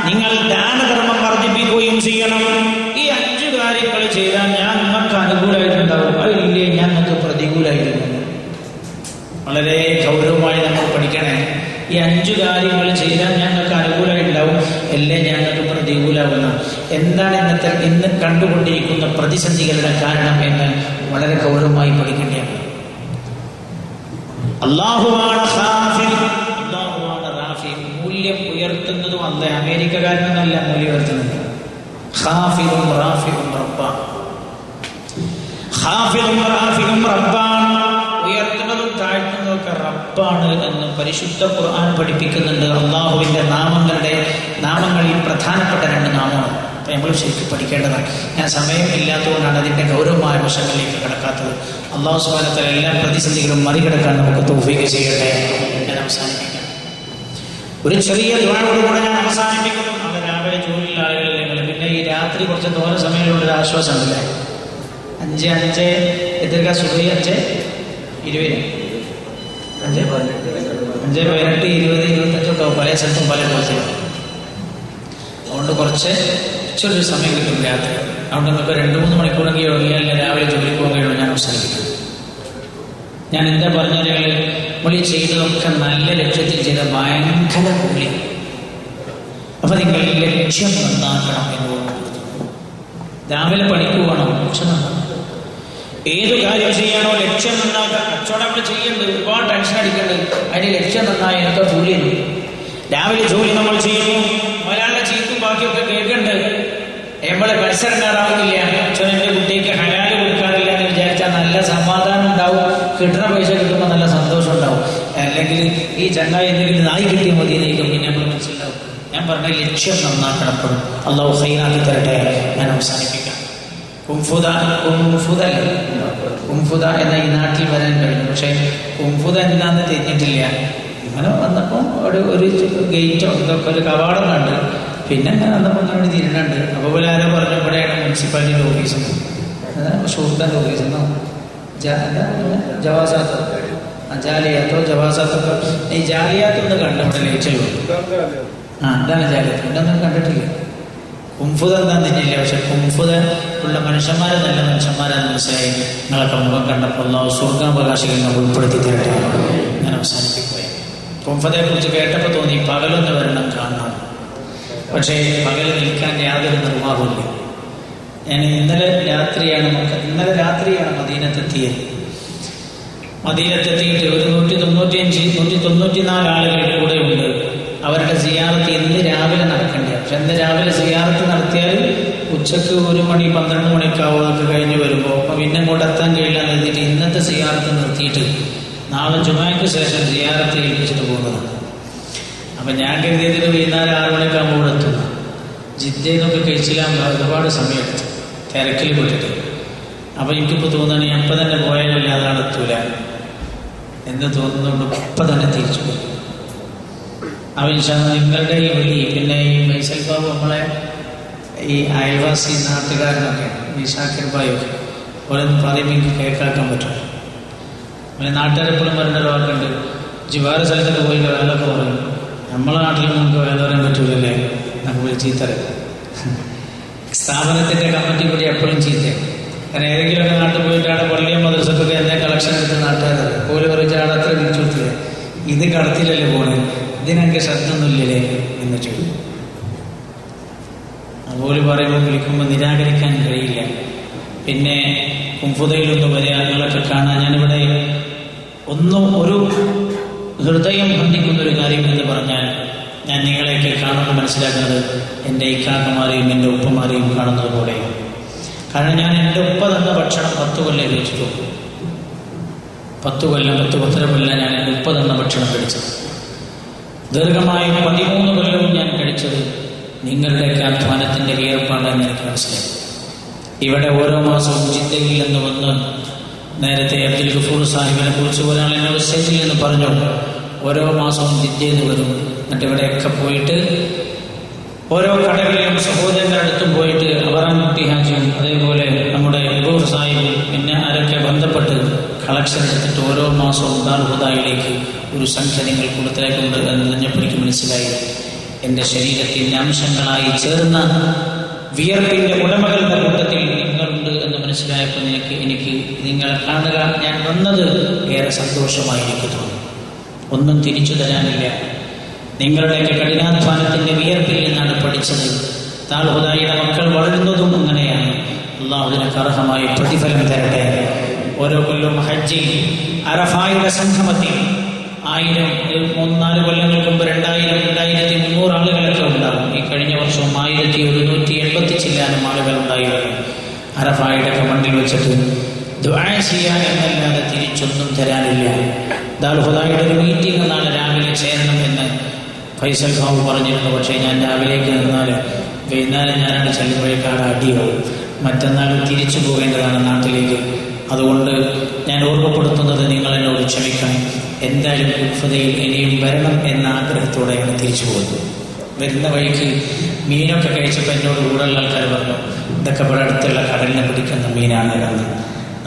നിങ്ങൾ ദാനധർമ്മം വർദ്ധിപ്പിക്കുകയും ചെയ്യണം. ഈ 5 കാര്യങ്ങൾ ചെയ്താൽ ഞാൻ നിങ്ങൾക്ക് അനുകൂലമായിട്ടുണ്ടാവും. അതില്ലേ ഞാൻ നിങ്ങൾക്ക് പ്രതികൂലമായിരുന്നു. വളരെ ഗൗരവമായി നമ്മൾ പഠിക്കണേ. ഈ 5 കാര്യങ്ങൾ ചെയ്താൽ ഞങ്ങൾക്ക് അനുകൂലമായിട്ടുണ്ടാവും, അല്ലേ ഞങ്ങൾക്ക് പ്രതികൂലമാവുന്ന. എന്താണ് ഇന്ന് കണ്ടുകൊണ്ടിരിക്കുന്ന പ്രതിസന്ധികളുടെ കാരണം എന്ന് വളരെ ഗൗരവമായി പഠിക്കേണ്ടതാണ്. അല്ലാഹുവാണ് ഖാഫിൽ, അല്ലാഹുവാണ് റാഫി. മൂല്യം ഉയർത്തുന്നതും അല്ല, അമേരിക്കക്കാരനൊന്നല്ല മൂല്യം ഉയർത്തുന്നത്. ഖാഫിലും റാഫിലും റബ്ബാണ്. ഖാഫിലും റാഫിലും റബ്ബാണ്. ഉയർത്തുന്നതും താഴ്ത്തുന്നതും ഒക്കെ റബ്ബാണ് എന്ന് പരിശുദ്ധ ഖുർആൻ പഠിപ്പിക്കുന്നുണ്ട്. അള്ളാഹുവിന്റെ നാമങ്ങളിൽ പ്രധാനപ്പെട്ട 2 നാമമാണ്. അപ്പൊ നമ്മൾ ശരിക്കും പഠിക്കേണ്ടതാണ്. ഞാൻ സമയം ഇല്ലാത്തതുകൊണ്ടാണ് അതിന്റെ ഗൗരവമായ വശങ്ങളിലേക്ക് കിടക്കാത്തത്. അള്ളാഹു സുബ്ഹാനഹു വ തആല എല്ലാ പ്രതിസന്ധികളും മറികടക്കാൻ നമുക്ക് തൗഫീഖ് ചെയ്യട്ടെ. ഞാൻ അവസാനിപ്പിക്കാം. ഒരു ചെറിയ ദുആയോടുകൂടെ ഞാൻ അവസാനിപ്പിക്കുന്നു. അവിടെ രാവിലെ ജോലിയുള്ള ആളുകളില്ലെങ്കിൽ പിന്നെ ഈ രാത്രി കുറച്ച് തോന്ന സമയമുള്ളൊരു ആശ്വാസം ഉണ്ടല്ലേ. 5 എതിർക്ക സുബഹി 5:20 5:18 20 25 ഒക്കെ പല സ്ഥലത്തും പല കോഴ്സിലും. അതുകൊണ്ട് കുറച്ചൊരു സമയം കിട്ടും രാത്രി. അതുകൊണ്ട് നമുക്ക് 2-3 മണിക്കൂറെങ്കിൽ ഉറങ്ങിയാൽ രാവിലെ ജോലിക്ക് പോകാൻ കഴിയുള്ളൂ. ഞാൻ അവസാനിപ്പിക്കും. ഞാൻ എന്താ പറഞ്ഞാൽ നമ്മൾ ഈ ചെയ്തതൊക്കെ നല്ല ലക്ഷ്യത്തിൽ ചെയ്ത ഭയങ്കര മൂല്യം. അപ്പൊ നിങ്ങൾ ലക്ഷ്യം നന്നാക്കണം എന്ന് ഓർമ്മപ്പെടുത്തുന്നു. രാവിലെ പണിക്ക് പോകണം, ലക്ഷ്യം നന്നാക്കണം. ഏത് കാര്യം ചെയ്യാനോ ലക്ഷ്യം നന്നാക്കാം. കച്ചവടം നമ്മൾ ചെയ്യേണ്ടത്, ഒരുപാട് ടെൻഷൻ അടിക്കേണ്ടത്. അതിന്റെ ലക്ഷ്യം നന്നായി എന്നൊക്കെ മൂല്യം. രാവിലെ ജോലി നമ്മൾ ചെയ്യുന്നു, ഒരാളുടെ ചീത്തും ബാക്കിയൊക്കെ കേൾക്കേണ്ടത്. നമ്മളെ മത്സരക്കാരാവുന്നില്ല. എന്റെ കുട്ടിക്ക് ഹലാല് കൊടുക്കാറില്ല എന്ന് വിചാരിച്ചാൽ നല്ല സമാധാനം ഉണ്ടാവും. കിട്ടുന്ന പൈസ കിട്ടുമ്പോൾ നല്ല സന്തോഷം ഉണ്ടാവും. അല്ലെങ്കിൽ ഈ ചങ്ങായി എന്തെങ്കിലും നായി കിട്ടിയ മതി എന്നേക്കും പിന്നെ നമ്മൾ മനസ്സിലാവും. ഞാൻ പറഞ്ഞ ലക്ഷ്യം നന്നാക്കണപ്പെടും. അള്ളാഹു ഖൈറാക്കി തരട്ടെ. ഞാൻ അവസാനിപ്പിക്കാം. കുംഫുദ എന്ന ഈ നാട്ടിൽ വരാൻ കഴിഞ്ഞു. പക്ഷെ കുംഫുദ എന്താന്ന് തിരിഞ്ഞിട്ടില്ല. അങ്ങനെ വന്നപ്പോൾ ഒരു ഗേറ്റോ ഇതൊക്കെ ഒരു കവാടം കണ്ട്. പിന്നെ ഞാൻ വന്നപ്പോൾ അങ്ങനെ തിരിഞ്ഞുണ്ട്. അപ്പോൾ പോലെ ആരോ പറഞ്ഞു ഇവിടെയാണ് മുനിസിപ്പാലിറ്റിയുടെ ഓഫീസ്, ഷൂർഖാൻ്റെ ഓഫീസെന്നോ ജവാസാത്തോ ജവാസാത്തൊക്കെ. ഈ ജാലിയാത്തൊന്ന് കണ്ടു ഇവിടെ ലയിച്ചുള്ളൂ. എന്താണ് ജാലിയാത്ത്? ഇതൊന്നും കണ്ടിട്ടില്ല. കുംഫുദ എന്താന്ന് തിരിഞ്ഞില്ല. പക്ഷെ കുംഫുദ ഉള്ള മനുഷ്യന്മാരെ നല്ല മനുഷ്യന്മാരെന്ന് മനസ്സിലായി. നിങ്ങളൊക്കെ മുഖം കണ്ടപ്പോൾ അല്ലാഹു സ്വർഗ്ഗാവകാശികളെ ഉൾപ്പെടുത്തി തരട്ടെ. ഞാൻ അവസാനിപ്പിക്കുകയാണ്. കുംഫുദയെ കുറിച്ച് കേട്ടപ്പോൾ തോന്നി പകലൊന്ന് വരണം കാണണം. പക്ഷേ പകൽ നിൽക്കാൻ യാതൊരു നിർവാഹമില്ല. ഞാൻ ഇന്നലെ രാത്രിയാണ് മദീനത്തെത്തിയത്. മദീനത്തെത്തിയിട്ട് ഒരു 194 ആളുകൾ കൂടെ ഉണ്ട്. അവരുടെ സിയാറത്ത് ഇന്ന് രാവിലെ നടക്കേണ്ടത്. പക്ഷെ ഇന്ന് രാവിലെ സിയാറത്ത് നടത്തിയാൽ ഉച്ചക്ക് 1 മണി 12 മണിക്കാവും. അതൊക്കെ കഴിഞ്ഞ് വരുമ്പോൾ അപ്പം പിന്നെ ഇങ്ങോട്ട് എത്താൻ കഴിയില്ല എന്ന് എഴുതിയിട്ട് ഇന്നത്തെ സിയാറത്ത് നിർത്തിയിട്ട് നാളെ ജുമായ്ക്ക് ശേഷം സിയാറത്ത് ഏൽപ്പിച്ചിട്ട് പോകുന്നതാണ്. അപ്പം ഞാൻ കരുതിയതിന് വൈകുന്നേരം 6 മണിക്കാകുമ്പോൾ ഇവിടെ എത്തുന്നു. ജിദ്ദയിലൊക്കെ കഴിച്ചില്ലാൻ ഒരുപാട് സമയമെടുത്തു, തിരക്കിൽ പെട്ടിട്ട്. അപ്പം എനിക്കിപ്പോൾ തോന്നുകയാണ് ഞാൻ അപ്പം തന്നെ പോയാലല്ലാതെ അവിടെ എത്തൂല എന്ന് തോന്നുന്നതുകൊണ്ട് ഇപ്പം തന്നെ തിരിച്ചു പോയി. അപ്പം നിങ്ങളുടെ ഈ വിളി, പിന്നെ ഈ മൈസൽ ബാബു, നമ്മളെ ഈ അയൽവാസി നാട്ടുകാരനൊക്കെ ഈ ഷാക്കിർ ബായൊക്കെ ഓരോന്ന് പറയുമ്പോൾ എനിക്ക് കേൾക്കാക്കാൻ പറ്റും. പിന്നെ നാട്ടുകാരെപ്പോഴും പറയേണ്ട ഒരു വാക്കുണ്ട്, വേറെ സ്ഥലത്തൊക്കെ പോയി വേലൊക്കെ പറയും, നമ്മളെ നാട്ടിൽ നമുക്ക് വേല പറയാൻ പറ്റൂലല്ലേ, നമുക്ക് ചീത്തറയും. സ്ഥാപനത്തിൻ്റെ കമ്മിറ്റി കൂടി എപ്പോഴും ചീത്തയും. കാരണം ഏതെങ്കിലുമൊക്കെ നാട്ടിൽ പോയിട്ട് അവിടെ പള്ളിയും മദ്രസക്കൊക്കെ എന്താ കളക്ഷൻ എടുത്ത് നാട്ടുകാർ പോലെ പറയിച്ച് അവിടെ അത്ര തിരിച്ചു കൊടുത്തില്ലേ, ഇത് കടത്തിലല്ലേ പോണേ, ഇതിനൊക്കെ ശ്രദ്ധയൊന്നുമില്ലേ എന്ന് ചോദിക്കും. അതുപോലെ പറയുമ്പോൾ വിളിക്കുമ്പോൾ നിരാകരിക്കാൻ കഴിയില്ല. പിന്നെ കുംഫുദയിലൊന്ന് വരിക, നിങ്ങളൊക്കെ കാണാൻ ഞാനിവിടെ ഒരു ഹൃദയം ബന്ധിക്കുന്നൊരു കാര്യം എന്ന് പറഞ്ഞാൽ, ഞാൻ നിങ്ങളെയൊക്കെ കാണുമ്പോൾ മനസ്സിലാക്കുന്നത് എൻ്റെ ഇക്കാക്കമാരെയും എൻ്റെ ഉപ്പമാരെയും കാണുന്നത് പോലെയാണ്. കാരണം ഞാൻ എൻ്റെ ഉപ്പ തന്ന ഭക്ഷണം 10 കൊല്ലം കഴിച്ചിട്ടുള്ളൂ. 10 കൊല്ലം 10 കൊല്ലം ഞാൻ എൻ്റെ ഉപ്പ തന്ന ഭക്ഷണം കഴിച്ചത്. ദീർഘമായ 13 കൊല്ലവും ഞാൻ കഴിച്ചത് നിങ്ങളുടെയൊക്കെ അധ്വാനത്തിൻ്റെ വിയർപ്പാണെന്ന് എനിക്ക് മനസ്സിലായി. ഇവിടെ ഓരോ മാസവും ജിദ്ദയിൽ നിന്ന് വന്ന്, നേരത്തെ അബ്ദുൽ ഗഫൂർ സാഹിബിനെ കുറിച്ച് ഒരാൾ എന്നെ വെബ്സൈറ്റിൽ നിന്ന് പറഞ്ഞു, ഓരോ മാസവും ജിദ്ദയിൽ നിന്ന് വരും, എന്നിട്ട് ഇവിടെയൊക്കെ പോയിട്ട് ഓരോ കടകളിലും സഹോദരങ്ങളുടെ അടുത്തും പോയിട്ട് അവറാൻകുട്ടി ഹാജിയും അതേപോലെ നമ്മുടെ ഗഫൂർ സാഹിബും പിന്നെ ആരൊക്കെ ബന്ധപ്പെട്ട് കളക്ഷൻ എടുത്തിട്ട് ഓരോ മാസവും ദാർഹുദയിലേക്ക് ഒരു സംഖ്യ നിങ്ങൾ കൊടുത്തേക്കുണ്ട് എന്ന് പറഞ്ഞപ്പോൾ എനിക്ക് മനസ്സിലായി, എൻ്റെ ശരീരത്തിൻ്റെ അംശങ്ങളായി ചേർന്ന വിയർപ്പിൻ്റെ ഉടമകളുടെ കൂട്ടത്തിൽ നിങ്ങളുണ്ട് എന്ന് മനസ്സിലായപ്പോൾ എനിക്ക് നിങ്ങളെ കാണുക, ഞാൻ വന്നത് ഏറെ സന്തോഷമായി എനിക്ക് തോന്നി. ഒന്നും തിരിച്ചു തരാനില്ല. നിങ്ങളുടെയൊക്കെ കഠിനാധ്വാനത്തിൻ്റെ വിയർപ്പിൽ നിന്നാണ് പഠിച്ചത്. ദാർഹുദയുടെ മക്കൾ വളരുന്നതും അങ്ങനെയാണ്. അല്ലാഹു ഇതിനൊക്കെ അർഹമായ പ്രതിഫലം തരട്ടെ. ഓരോ കൊല്ലവും ഹജ്ജിൽ അറഫായുടെ സംഗമത്തിൽ 3-4 കൊല്ലങ്ങൾക്ക് മുമ്പ് 2000-2300 ആളുകളൊക്കെ ഉണ്ടാകും. ഈ കഴിഞ്ഞ വർഷവും 1180 ചില്ലാനും ആളുകൾ ഉണ്ടായിരുന്നു. അറഫായുടെ മണ്ണിൽ വെച്ചിട്ട് ദുആ ചെയ്യാൻ എന്നല്ലാതെ തിരിച്ചൊന്നും തരാനില്ല. ദാർഹുദയുടെ ഒരു മീറ്റിംഗ് നാളെ രാവിലെ ചേരണം എന്ന് ഫൈസൽ ബാബു പറഞ്ഞിരുന്നു. പക്ഷേ ഞാൻ രാവിലേക്ക് നിന്നാൽ വൈകുന്നേരം ഞാനാണ് ചെല്ലുമ്പോഴേക്കാണ് അടിയാവും. മറ്റന്നാൾ തിരിച്ചു പോകേണ്ടതാണ് നാട്ടിലേക്ക്. അതുകൊണ്ട് ഞാൻ ഓർമ്മപ്പെടുത്തുന്നത്, നിങ്ങൾ എന്നോട് ക്ഷമിക്കണം. എന്തായാലും കുഫതയിൽ ഇനിയും വരണം എന്ന ആഗ്രഹത്തോടെയാണ് തിരിച്ചു പോകുന്നത്. വരുന്ന വഴിക്ക് മീനൊക്കെ കഴിച്ചപ്പോൾ എന്നോട് കൂടെയുള്ള ആൾക്കാർ പറഞ്ഞു, ഇതൊക്കെ ഇവിടെ അടുത്തുള്ള കടലിനെ പിടിക്കുന്ന മീനാണ് എന്ന്.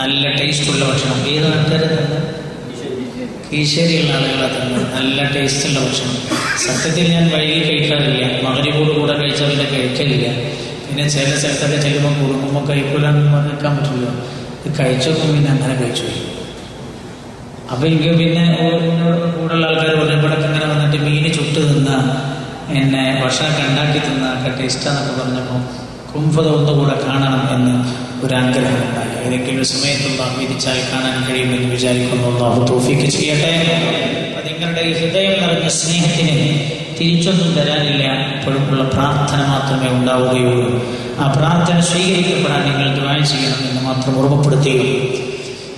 നല്ല ടേസ്റ്റുള്ള ഭക്ഷണം. ഏത് നാട്ടുകാരെ തന്നെ കീശേരിയുള്ള ആളുകളെ തന്നെ നല്ല ടേസ്റ്റുള്ള ഭക്ഷണം. സത്യത്തിൽ ഞാൻ വൈകി കഴിക്കാറില്ല, മഗ്‌രിബോട് കൂടെ കഴിച്ചാൽ പിന്നെ കഴിക്കലില്ല. പിന്നെ ചില സ്ഥലത്തൊക്കെ ചെല്ലുമ്പോൾ കുടുംബമൊക്കെ കഴിക്കൂലെന്ന് നിൽക്കാൻ പറ്റില്ല. ഇത് കഴിച്ചോക്കും പിന്നെ അങ്ങനെ കഴിച്ചു. അപ്പം എനിക്ക് പിന്നെ കൂടുതലുള്ള ആൾക്കാർ പറഞ്ഞു, ഇവിടെ ഇങ്ങനെ വന്നിട്ട് മീൻ ചുട്ട് തിന്ന, എന്നെ ഭക്ഷണമൊക്കെ ഉണ്ടാക്കി തിന്നൊക്കെ ടേസ്റ്റാന്നൊക്കെ പറഞ്ഞപ്പോൾ കുംഫത ഒന്നുകൂടെ കാണണം എന്ന് ഒരാഗ്രഹം ഉണ്ടായി. ഏതെങ്കിലും സമയത്തുള്ള വിധിച്ചാൽ കാണാൻ കഴിയുമെന്ന് വിചാരിക്കുന്നു. അല്ലാഹു തൗഫീഖ് ചെയ്യട്ടെ. അപ്പം നിങ്ങളുടെ ഈ ഹൃദയം നിറഞ്ഞ സ്നേഹത്തിന് തിരിച്ചൊന്നും തരാനില്ല. ഇപ്പോഴുള്ള പ്രാർത്ഥന മാത്രമേ ഉണ്ടാവുകയുള്ളൂ. ആ പ്രാർത്ഥന സ്വീകരിക്കപ്പെടാൻ നിങ്ങൾ ദുആ ചെയ്യണം എന്ന് മാത്രം ഓർമ്മപ്പെടുത്തുകയും,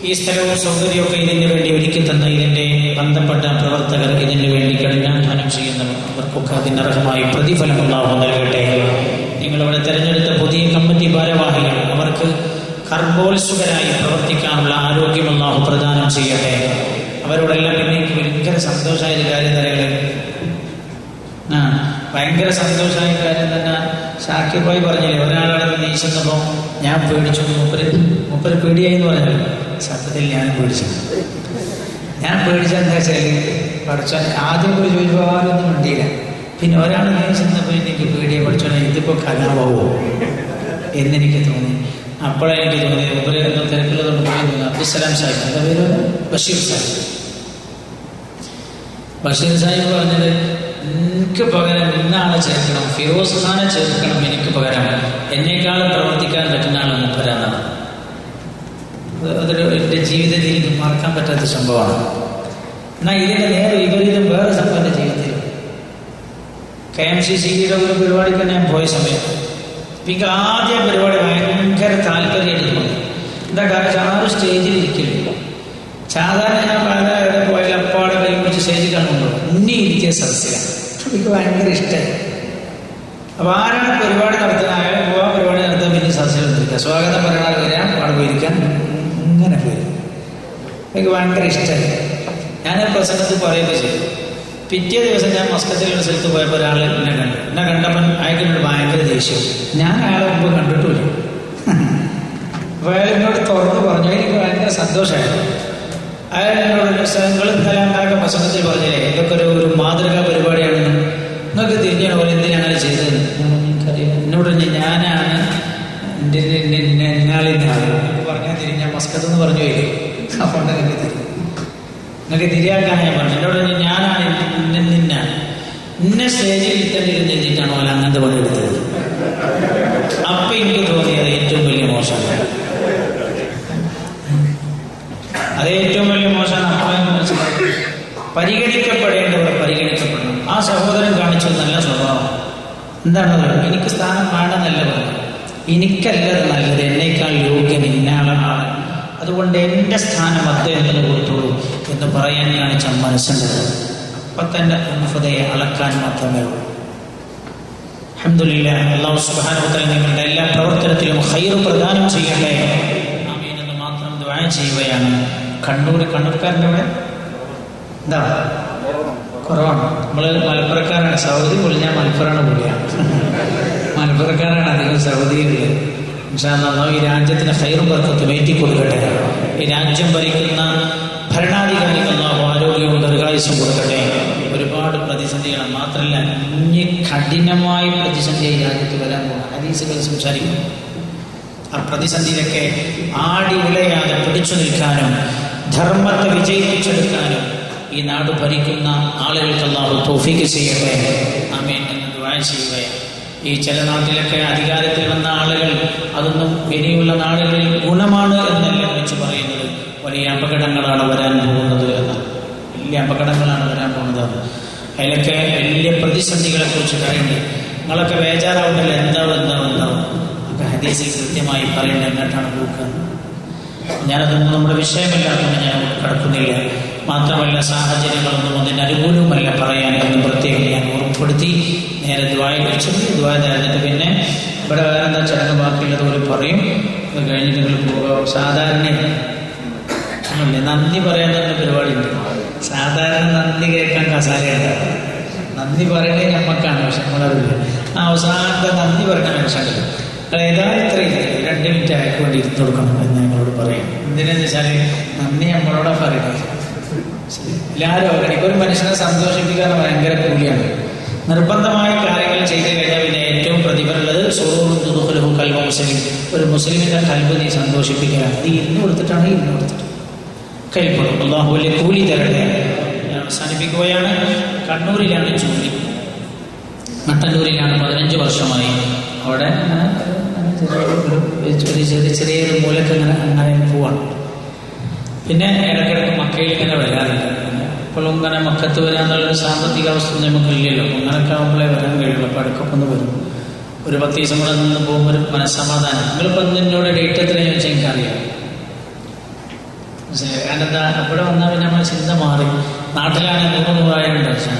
ഈ സ്ഥലവും സൗകര്യമൊക്കെ ഇതിനു വേണ്ടി ഒരുക്കി തന്ന ഇതിൻ്റെ ബന്ധപ്പെട്ട പ്രവർത്തകർ, ഇതിനു വേണ്ടി കഠിനാധ്വാനം ചെയ്യുന്നവർ, അവർക്കൊക്കെ അതിനർഹമായി പ്രതിഫലം അല്ലാഹു നൽകട്ടെ. നിങ്ങളിവിടെ തിരഞ്ഞെടുത്ത പുതിയ കമ്മിറ്റി ഭാരവാഹികൾ, അവർക്ക് കർമ്മോത്സുകരായി പ്രവർത്തിക്കാനുള്ള ആരോഗ്യം അല്ലാഹു പ്രദാനം ചെയ്യട്ടെ. അവരോടെല്ലാം പിന്നെ എനിക്ക് ഭയങ്കര സന്തോഷമായൊരു കാര്യം തരകളെ, ഭയങ്കര സന്തോഷമായ കാര്യം തന്നെ ഷാക്കിർ ഭായി പറഞ്ഞില്ലേ, ഒരാളെ നീശുന്നപ്പോൾ ഞാൻ പേടിച്ചു. മുപ്പര് പേടിയായി എന്ന് പറഞ്ഞല്ലോ. സത്യത്തിൽ ഞാൻ പേടിച്ചത് എന്താ വെച്ചാൽ, പഠിച്ചാൽ ആദ്യം പോയി ചോദിച്ചപ്പോൾ ആരൊന്നും വേണ്ടിയില്ല. പിന്നെ ഒരാൾ നീശുന്നപ്പോൾ എനിക്ക് പേടിയെ പഠിച്ചോളെ, ഇതിപ്പോൾ കലാവാവോ എന്നെനിക്ക് തോന്നി. അപ്പോഴേ എനിക്ക് തോന്നി മുപ്പര് തിരക്കുള്ളതുകൊണ്ട് പോയി അബ്ദുസലാം സാഹിബ്, എന്താ പേര്, ബഷീർ സാഹിബ് പറഞ്ഞത്, എനിക്ക് പകരം ഇന്നാളെ ചേർക്കണം, ഫിറോസ് ഖാനെ ചേർക്കണം, എനിക്ക് പകരം എന്നേക്കാളും പ്രവർത്തിക്കാൻ പറ്റുന്ന ആൾ മൂപ്പരാന്നാണ്. അതൊരു എൻ്റെ ജീവിതത്തിൽ ഇത് മറക്കാൻ പറ്റാത്ത സംഭവമാണ്. എന്നാൽ ഇതിൻ്റെ നേരെ വിപരീതം വേറെ സംഭവം എൻ്റെ ജീവിതത്തിൽ. KMCCയുടെ ഒരു പരിപാടിക്ക് ഞാൻ പോയ സമയത്ത് എനിക്ക് ആദ്യം പരിപാടി ഭയങ്കര താല്പര്യം എടുക്കുന്നു. എന്താ കാരണം, ആരും സ്റ്റേജിൽ ഇരിക്കില്ല. സാധാരണ ഞാൻ പല എവിടെ പോയാൽ അപ്പാടെ കൈ പിടിച്ച് സ്റ്റേജിൽ കാണുന്നുണ്ടോ ഇനി ഇരിക്കിയ സദസ്സിലാണ്. എനിക്ക് ഭയങ്കര ഇഷ്ടമായി. അപ്പോൾ ആരാണ് പരിപാടി നടത്തുന്നതായാലും പോകാൻ പരിപാടി നടത്താൻ പിന്നെ സദസ്സിൽ വന്നിരിക്കുക, സ്വാഗതം പറയാതെ വരാം, അവിടെ പോയിരിക്കാൻ, ഇങ്ങനെ പോയി. എനിക്ക് ഭയങ്കര ഇഷ്ടമായി. ഞാൻ പ്രസംഗത്തിൽ പറയുകയൊക്കെ ചെയ്തു. പിറ്റേ ദിവസം ഞാൻ മസ്കറ്റിലുള്ള സ്ഥലത്ത് പോയപ്പോൾ ഒരാൾ എന്നെ കണ്ടപ്പോൾ അയാൾക്കിനോട് ഭയങ്കര ദേഷ്യം. ഞാൻ അയാളെ മുമ്പ് കണ്ടിട്ടില്ല. അപ്പോൾ അയാൾ എന്നോട് തുറന്ന് പറഞ്ഞു. എനിക്ക് ഭയങ്കര സന്തോഷമായിരുന്നു. അയാൾ എന്നോട് നിങ്ങൾ ഇന്നലെ ഉണ്ടാക്കിയ പ്രസംഗത്തിൽ പറഞ്ഞില്ലേ ഇതൊക്കെ ഒരു മാതൃകാ പരിപാടിയാണ്, നിങ്ങൾക്ക് തിരിഞ്ഞാണ് പോലെ എന്തിനാണ് അങ്ങനെ ചെയ്തത്? എനിക്കറിയാം. എന്നോട് ഞാനാണ് എന്നാളിന്നാണ് പറഞ്ഞാൽ തിരിഞ്ഞ മസ്കത്ത് പറഞ്ഞു പോയില്ലേ, അപ്പോൾ നിങ്ങൾക്ക് തിരിഞ്ഞു, നിങ്ങൾക്ക് തിരിയാക്കാൻ ഞാൻ പറഞ്ഞു. എന്നോട് ഞാനാണ് നിന്നാണ് ഇന്ന സ്റ്റേജിൽ ഇത്തരം എഴുതിയിട്ടാണ് പോലെ അങ്ങനത്തെ പണി എടുത്തത്. അപ്പം എനിക്ക് തോന്നിയത് ഏറ്റവും വലിയ മോശമാണ്. അത് ഏറ്റവും വലിയ മോശമാണ്. അപ്പം മനസ്സിലാക്കി പരിഗണിക്കപ്പെടേണ്ടവർ പരിഗണിക്കപ്പെടണം. ആ സഹോദരൻ കാണിച്ചത് നല്ല സ്വഭാവം. എന്താണെന്ന് പറയുന്നത്, എനിക്ക് സ്ഥാനം വേണമെന്നല്ല പറഞ്ഞു, എനിക്കല്ലത് നല്ലത്, എന്നേക്കാൾ യോഗ്യൻ ഇന്നയാളാണ്, അതുകൊണ്ട് എൻ്റെ സ്ഥാനം അദ്ദേഹത്തിന് കൊടുത്തോളൂ എന്ന് പറയാൻ കാണിച്ച മനസ്സുണ്ടത്. അപ്പം തന്നെ ഹൃദയെ അളക്കാൻ മാത്രമേ ഉള്ളൂ. അൽഹംദുലില്ലാഹ്. അല്ലാഹു സുബ്ഹാനഹു വ തആല നിങ്ങളുടെ എല്ലാ പ്രവർത്തനത്തിലും ഖൈർ പ്രദാനം ചെയ്യട്ടെ, ആമീൻ എന്ന് മാത്രം ദുആ ചെയ്യുകയാണ്. കണ്ണൂർക്കാരൻ്റെ അവിടെ എന്താ കുറവാണ്. നമ്മൾ മലപ്പുറക്കാരാണ്. സൗദി പോലും ഞാൻ മലപ്പുറമാണ് കൂടിയാണ്. മലപ്പുറക്കാരാണ് അധികം സൗദിയിലുള്ളത്. ഇൻഷാ അല്ലാഹ് ഈ രാജ്യത്തിന് ഖൈറും ബർക്കത്തും ഏറ്റി കൊടുക്കട്ടെ. ഈ രാജ്യം ഭരിക്കുന്ന ഭരണാധികാരികൾ അല്ലാഹു ആരോഗ്യവും ദീർഘായുസ്സും കൊടുക്കട്ടെ. ഒരുപാട് പ്രതിസന്ധികളാണ്. മാത്രമല്ല ഇനി കഠിനമായ പ്രതിസന്ധിയായി രാജ്യത്ത് വരാൻ പോകുന്ന ഹദീസുകൾ സംസാരിക്കും. ആ പ്രതിസന്ധിയിലൊക്കെ ആടി ഉലയാതെ പിടിച്ചു നിൽക്കാനും ധർമ്മത്തെ വിജയിപ്പിച്ചെടുക്കാനും ഈ നാട് ഭരിക്കുന്ന ആളുകൾക്ക് അല്ലാഹു തൗഫീഖ് ചെയ്യട്ടെ, ആമീൻ എന്ന് ദുആ ചെയ്യുകയാണ്. ഈ ചില നാട്ടിലൊക്കെ അധികാരത്തിൽ വന്ന ആളുകൾ അതൊന്നും ഇനിയുള്ള നാടുകളിൽ ഗുണമാണ് എന്നല്ല വിളിച്ചു പറയുന്നത്. വലിയ അപകടങ്ങളാണ് വരാൻ പോകുന്നത് എന്നാണ്. വലിയ അപകടങ്ങളാണ് വരാൻ പോകുന്നത്. അതിലൊക്കെ വലിയ പ്രതിസന്ധികളെ കുറിച്ച് പറയുന്നുണ്ട്. നിങ്ങളൊക്കെ ബേജാറാവുന്നില്ല, എന്താവും ഒക്കെ ഹദീസിൽ കൃത്യമായി പറയേണ്ടത് എന്നിട്ടാണ് നോക്കുന്നത്. ഞാനതൊന്നും നമ്മുടെ വിഷയമല്ലാത്തതുകൊണ്ട് ഞാൻ കടക്കുന്നില്ല. മാത്രമല്ല സാഹചര്യങ്ങളൊന്നും അതിന് അനുകൂലവുമല്ല പറയാൻ എന്ന് പ്രത്യേകം ഞാൻ ഓർമ്മപ്പെടുത്തി. നേരെ ദ്വായ വെച്ചത് ദ്വായ തരുന്നിട്ട് പിന്നെ ഇവിടെ വേറെ എന്താ ചടങ്ങ് ബാക്കിയുള്ളതുപോലെ പറയും. അത് കഴിഞ്ഞിട്ട് നിങ്ങൾ പോകുക. സാധാരണ നന്ദി പറയാൻ തന്നെ പരിപാടിയുണ്ട്. സാധാരണ നന്ദി കേൾക്കാൻ കസാരയുണ്ട്. നന്ദി പറയണേ ഞമ്മക്കാണ്, പക്ഷെ നമ്മളറിയില്ല. ആ അവസാനത്തെ നന്ദി പറയുന്ന മനുഷ്യണ്ട് ഏതായാലും ഇത്രയില്ല, 2 മിനിറ്റ് അയക്ക് വേണ്ടി ഇരുന്ന് കൊടുക്കണം എന്ന് ഞങ്ങളോട് പറയും. എന്തിനാന്ന് വെച്ചാൽ നന്ദി നമ്മളോടാ പറയണത്. എല്ലാവരും അവഗണിക്കും. ഒരു മനുഷ്യനെ സന്തോഷിപ്പിക്കാൻ ഭയങ്കര കൂലിയാണ്. നിർബന്ധമായ കാര്യങ്ങൾ ചെയ്തു കഴിഞ്ഞാൽ പിന്നെ ഏറ്റവും പ്രതിഫലമുള്ളത് സുറൂറും കൽബ മുസ്ലിം, ഒരു മുസ്ലിമിന്റെ കൽബ് നീ സന്തോഷിപ്പിക്കുകയാണ്. അത് ഇരുന്ന് കൊടുത്തിട്ടാണ് ഇരുന്ന് കൊടുത്തിട്ട് കൈപ്പെടും. അല്ലാഹു വലിയ കൂലി തരട്ടെ. ഞാൻ അവസാനിപ്പിക്കുകയാണ്. കണ്ണൂരിലാണ് ജോലി, മട്ടന്നൂരിലാണ് 15 വർഷമായി. അവിടെ ചെറിയൊരു മൂലക്ക് അങ്ങനെ പോവാണ്. പിന്നെ ഇടയ്ക്കിടയ്ക്ക് മക്കയിൽ ഇങ്ങനെ വരാറുണ്ട്. ഇപ്പോഴും ഇങ്ങനെ മക്കത്ത് വരാന്നുള്ളൊരു സാമ്പത്തിക അവസ്ഥ നമുക്കില്ലല്ലോ. അങ്ങനെയൊക്കെ ആകുമ്പോഴേ വരാൻ കഴിയുള്ളൂ. അപ്പോൾ ഇടയ്ക്കൊക്കെ ഒന്ന് വരും. ഒരു 10 ദിവസം കൂടെ നിന്ന് പോകുമ്പോൾ ഒരു മനസ്സമാധാനം. നിങ്ങളിപ്പോൾ എന്നോട് ഡേറ്റ് എത്രയാണെന്ന് ചോദിച്ചാൽ എനിക്കറിയാം. കാരണം എന്താ, ഇവിടെ വന്നാൽ പിന്നെ നമ്മളെ ചിന്ത മാറി. നാട്ടിലാണെങ്കിൽ 100,000 ടെൻഷൻ.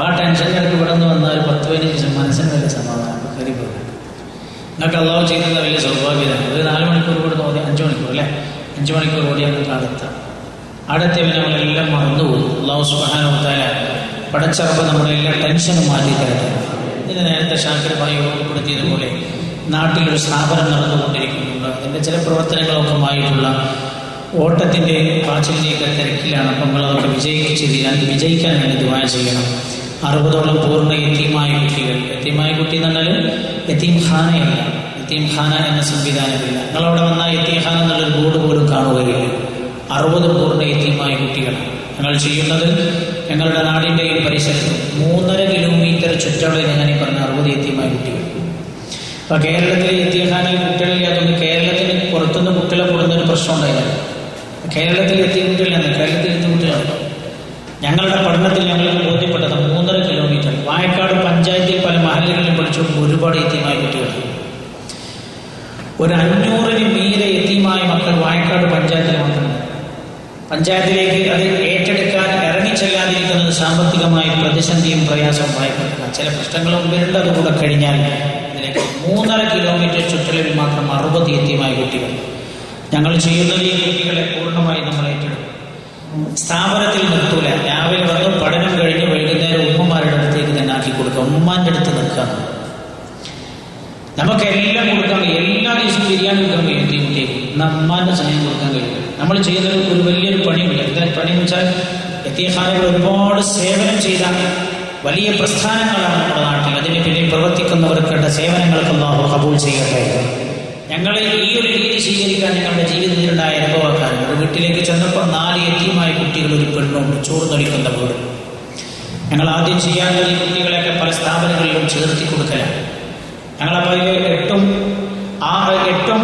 ആ ടെൻഷനിലേക്ക് ഇവിടെ നിന്ന് വന്നാൽ 10-15 ദിവസം മനസ്സിന് വലിയ സമാധാനം കയറി പോകും. നിങ്ങൾക്ക് അല്ലാഹു ചെയ്യുന്ന വലിയ സൗഭാഗ്യമാണ്. ഒരു 4 മണിക്കൂർ കൂടെ ഓടി, 5 മണിക്കൂർ അല്ലേ, 5 മണിക്കൂർ ഓടി നമുക്ക് അടുത്തവന് നമ്മളെല്ലാം മറന്നുപോകും. അല്ലാഹു സുബ്ഹാനഹു വ തആല പടച്ചറപ്പ് നമ്മുടെ എല്ലാ ടെൻഷനും മാറ്റി തരട്ടെ. ഇതിന് നേരത്തെ ഷാക്കിർ ഭായി ഓർമ്മപ്പെടുത്തിയതുപോലെ നാട്ടിലൊരു സ്ഥാപനം നടന്നുകൊണ്ടിരിക്കുന്നുണ്ട്. അതിൻ്റെ ചില പ്രവർത്തനങ്ങളൊക്കെമായിട്ടുള്ള ഓട്ടത്തിൻ്റെ പാച്ചിലിൻ്റെയൊക്കെ തിരക്കിലാണ്. അപ്പം നമ്മളതൊക്കെ വിജയിക്കാൻ വേണ്ടി ദുആ ചെയ്യണം. 60ഓളം പൂർണ്ണ യതീമായ കുട്ടികൾ. യതീമായ കുട്ടി എന്ന് പറഞ്ഞാൽ യതീം ഖാനയല്ല, യതീം ഖാന എന്ന സംവിധാനമില്ല. നിങ്ങളവിടെ വന്നാൽ യതീം ഖാന എന്നുള്ളൊരു ബോർഡ് പോലും കാണുകയില്ല. 60 പൂർണ്ണ യതീമായ കുട്ടികളാണ്. ഞങ്ങൾ ചെയ്യുന്നത് ഞങ്ങളുടെ നാടിൻ്റെയും പരിസരത്തും 3.5 കിലോമീറ്റർ ചുറ്റളവിൽ ഞാൻ ഈ പറഞ്ഞ 60 യതീമായ കുട്ടികൾ. അപ്പോൾ കേരളത്തിലെ യതീം ഖാനയിൽ കുട്ടികളില്ലാത്തതുകൊണ്ട് കേരളത്തിന് പുറത്തുനിന്ന് കുട്ടികളെ കൂടുന്നൊരു പ്രശ്നം ഉണ്ടായില്ല. കേരളത്തിൽ എത്തിയ കുട്ടികളാണ്, കേരളത്തിൽ എത്തിയ കുട്ടികളാണ്. ഞങ്ങളുടെ പഠനത്തിൽ ഞങ്ങൾക്ക് ബോധ്യപ്പെട്ടത് 3.5 കിലോമീറ്റർ വായക്കാട് പഞ്ചായത്തിൽ പല മഹല്ലുകളിലും പഠിച്ചുകൊണ്ട് ഒരുപാട് യതീമായ കുട്ടികൾ. ഒരു 500-ന് മീതെ യതീമായ മക്കൾ വായക്കാട് പഞ്ചായത്തിൽ മാത്രം. പഞ്ചായത്തിലേക്ക് അത് ഏറ്റെടുക്കാൻ ഇറങ്ങിച്ചെല്ലാതിരിക്കുന്നത് സാമ്പത്തികമായി പ്രതിസന്ധിയും പ്രയാസവും ഭയപ്പെടുക. ചില പ്രശ്നങ്ങൾ മുമ്പിലുണ്ട്. അതുകൂടെ കഴിഞ്ഞാൽ ഇതിലേക്ക് 3.5 കിലോമീറ്റർ ചുറ്റളവിൽ മാത്രം 60 യതീമായ കുട്ടികൾ. ഞങ്ങൾ ചെയ്യുന്നത് ഈ കുട്ടികളെ പൂർണ്ണമായി നമ്മൾ ഏറ്റെടുക്കും. സ്ഥാപനത്തിൽ നിർത്തൂല. രാവിലെ വന്ന് പഠനം കഴിഞ്ഞ് വൈകുന്നേരം ഉമ്മമാരുടെ അടുത്തേക്ക് തന്നെ ആക്കി കൊടുക്കുക. ഉമ്മാന്റെ അടുത്ത് നിൽക്കുക. നമുക്കെല്ലാം കൊടുക്കാൻ കഴിയും. എല്ലാ ദിവസവും ബിരിയാണി കൊടുക്കാൻ കഴിയും. ഈ കുട്ടിക്ക് ഉമ്മാന്റെ സ്നേഹം കൊടുക്കാൻ കഴിയും. നമ്മൾ ചെയ്യുന്നത് ഒരു വലിയൊരു പണിയുമില്ല. എന്താ പണിയെന്ന് വെച്ചാൽ യതീംഖാനകൾ ഒരുപാട് സേവനം ചെയ്ത വലിയ പ്രസ്ഥാനങ്ങളാണ് നമ്മുടെ നാട്ടിൽ. അതിന് പിന്നിൽ പ്രവർത്തിക്കുന്നവർക്കുള്ള സേവനങ്ങൾക്ക് അല്ലാഹു ഖബൂൽ ചെയ്യട്ടെ. ഞങ്ങൾ ഈ ഒരു രീതി സ്വീകരിക്കാൻ ഞങ്ങളുടെ ജീവിതത്തിലുണ്ടായ അനുഭവക്കാരുണ്ട്. ഒരു വീട്ടിലേക്ക് ചെന്നപ്പോൾ 4 യതീമായ കുട്ടികൾ, ഒരു പെണ്ണുണ്ട്, ചോറ് നടിക്കുന്ന വീട്. ഞങ്ങൾ ആദ്യം ചെയ്യാനുള്ള ഈ കുട്ടികളെയൊക്കെ പല സ്ഥാപനങ്ങളിലും ചേർത്തി കൊടുക്കലാണ്. ഞങ്ങളപ്പോൾ 8ഉം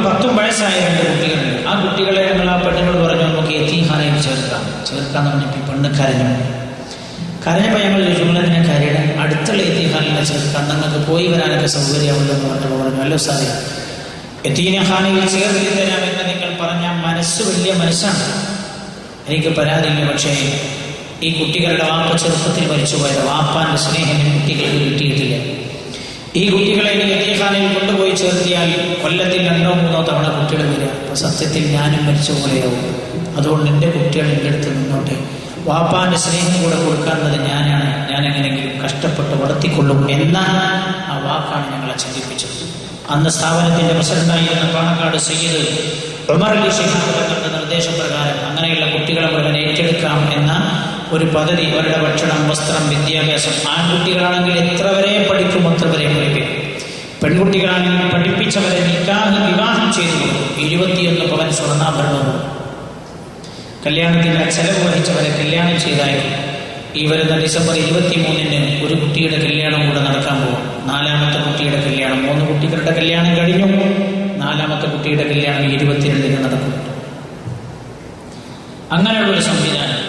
10ഉം വയസ്സായ 2 കുട്ടികളുണ്ട്. ആ കുട്ടികളെ ഞങ്ങൾ ആ പെണ്ണുങ്ങൾ പറഞ്ഞു നമുക്ക് യതീംഖാനയിൽ ചേർക്കാന്ന് പറഞ്ഞപ്പോൾ പെണ്ണ് കരഞ്ഞപ്പോൾ ഞങ്ങൾ ചോദിച്ചു നിങ്ങളെന്തിനാ കരയുടെ? അടുത്തുള്ള യതീംഖാനയിലെ ചേർക്കാൻ, നിങ്ങൾക്ക് പോയി വരാനൊക്കെ സൗകര്യമുണ്ടെന്ന് പറഞ്ഞു. അല്ലോ സാറേ, യതീംഖാനയിൽ ചേർത്തി തരാമെന്ന് നിങ്ങൾ പറഞ്ഞ മനസ്സ് വലിയ മനസ്സാണ്, എനിക്ക് പരാതിയില്ല. പക്ഷേ ഈ കുട്ടികളുടെ വാപ്പ ചെറുപ്പത്തിൽ മരിച്ചുപോയത്. വാപ്പാന്റെ സ്നേഹം കുട്ടികൾക്ക് കിട്ടിയിട്ടില്ല. ഈ കുട്ടികളെ യതീംഖാനയിൽ കൊണ്ടുപോയി ചേർത്തിയാൽ കൊല്ലത്തിൽ 2-3 തവണ കുട്ടികൾ വരിക. അപ്പൊ സത്യത്തിൽ ഞാനും മരിച്ച പോലെയാവും. അതുകൊണ്ട് എൻ്റെ കുട്ടികൾ എൻ്റെ അടുത്ത് നിന്നോട്ടെ. വാപ്പാന്റെ സ്നേഹം കൂടെ കൊടുക്കാറുള്ളത് ഞാനാണ്. ഞാൻ എങ്ങനെയെങ്കിലും കഷ്ടപ്പെട്ട് വളർത്തിക്കൊള്ളും എന്ന ആ വാക്കാണ് ഞങ്ങളെ ചിന്തിപ്പിച്ചത്. അന്ന് സ്ഥാപനത്തിന്റെ പ്രസിഡന്റായിരുന്ന പാണക്കാട് സയ്യിദ് ഉമർ അലി ശിഹാബ് തങ്ങളുടെ നിർദ്ദേശപ്രകാരം അങ്ങനെയുള്ള കുട്ടികളെ മുഴുവൻ ഏറ്റെടുക്കാം എന്ന ഒരു പദ്ധതി. അവരുടെ ഭക്ഷണം, വസ്ത്രം, വിദ്യാഭ്യാസം. ആൺകുട്ടികളാണെങ്കിൽ എത്ര വരെ പഠിക്കും അത്ര വരെ പഠിപ്പിക്കും. പെൺകുട്ടികളാണെങ്കിൽ പഠിപ്പിച്ചവരെ വിവാഹം ചെയ്തു കൊടുക്കും. 21 പവൻ സ്വർണ്ണാഭരണവും. കല്യാണത്തിന്റെ ചെലവ് വഹിച്ചവരെ കല്യാണം ചെയ്തായിരുന്നു. ഈ വരുന്ന ഡിസംബർ 23-ന് ഒരു കുട്ടിയുടെ കല്യാണം കൂടെ നടക്കാൻ പോകും. 4ാമത്തെ കുട്ടിയുടെ കല്യാണം. 3 കുട്ടികളുടെ കല്യാണം കഴിഞ്ഞു. 4ാമത്തെ കുട്ടിയുടെ കല്യാണം 22-ന് നടക്കുന്നുണ്ട്. അങ്ങനെയുള്ളൊരു സംവിധാനം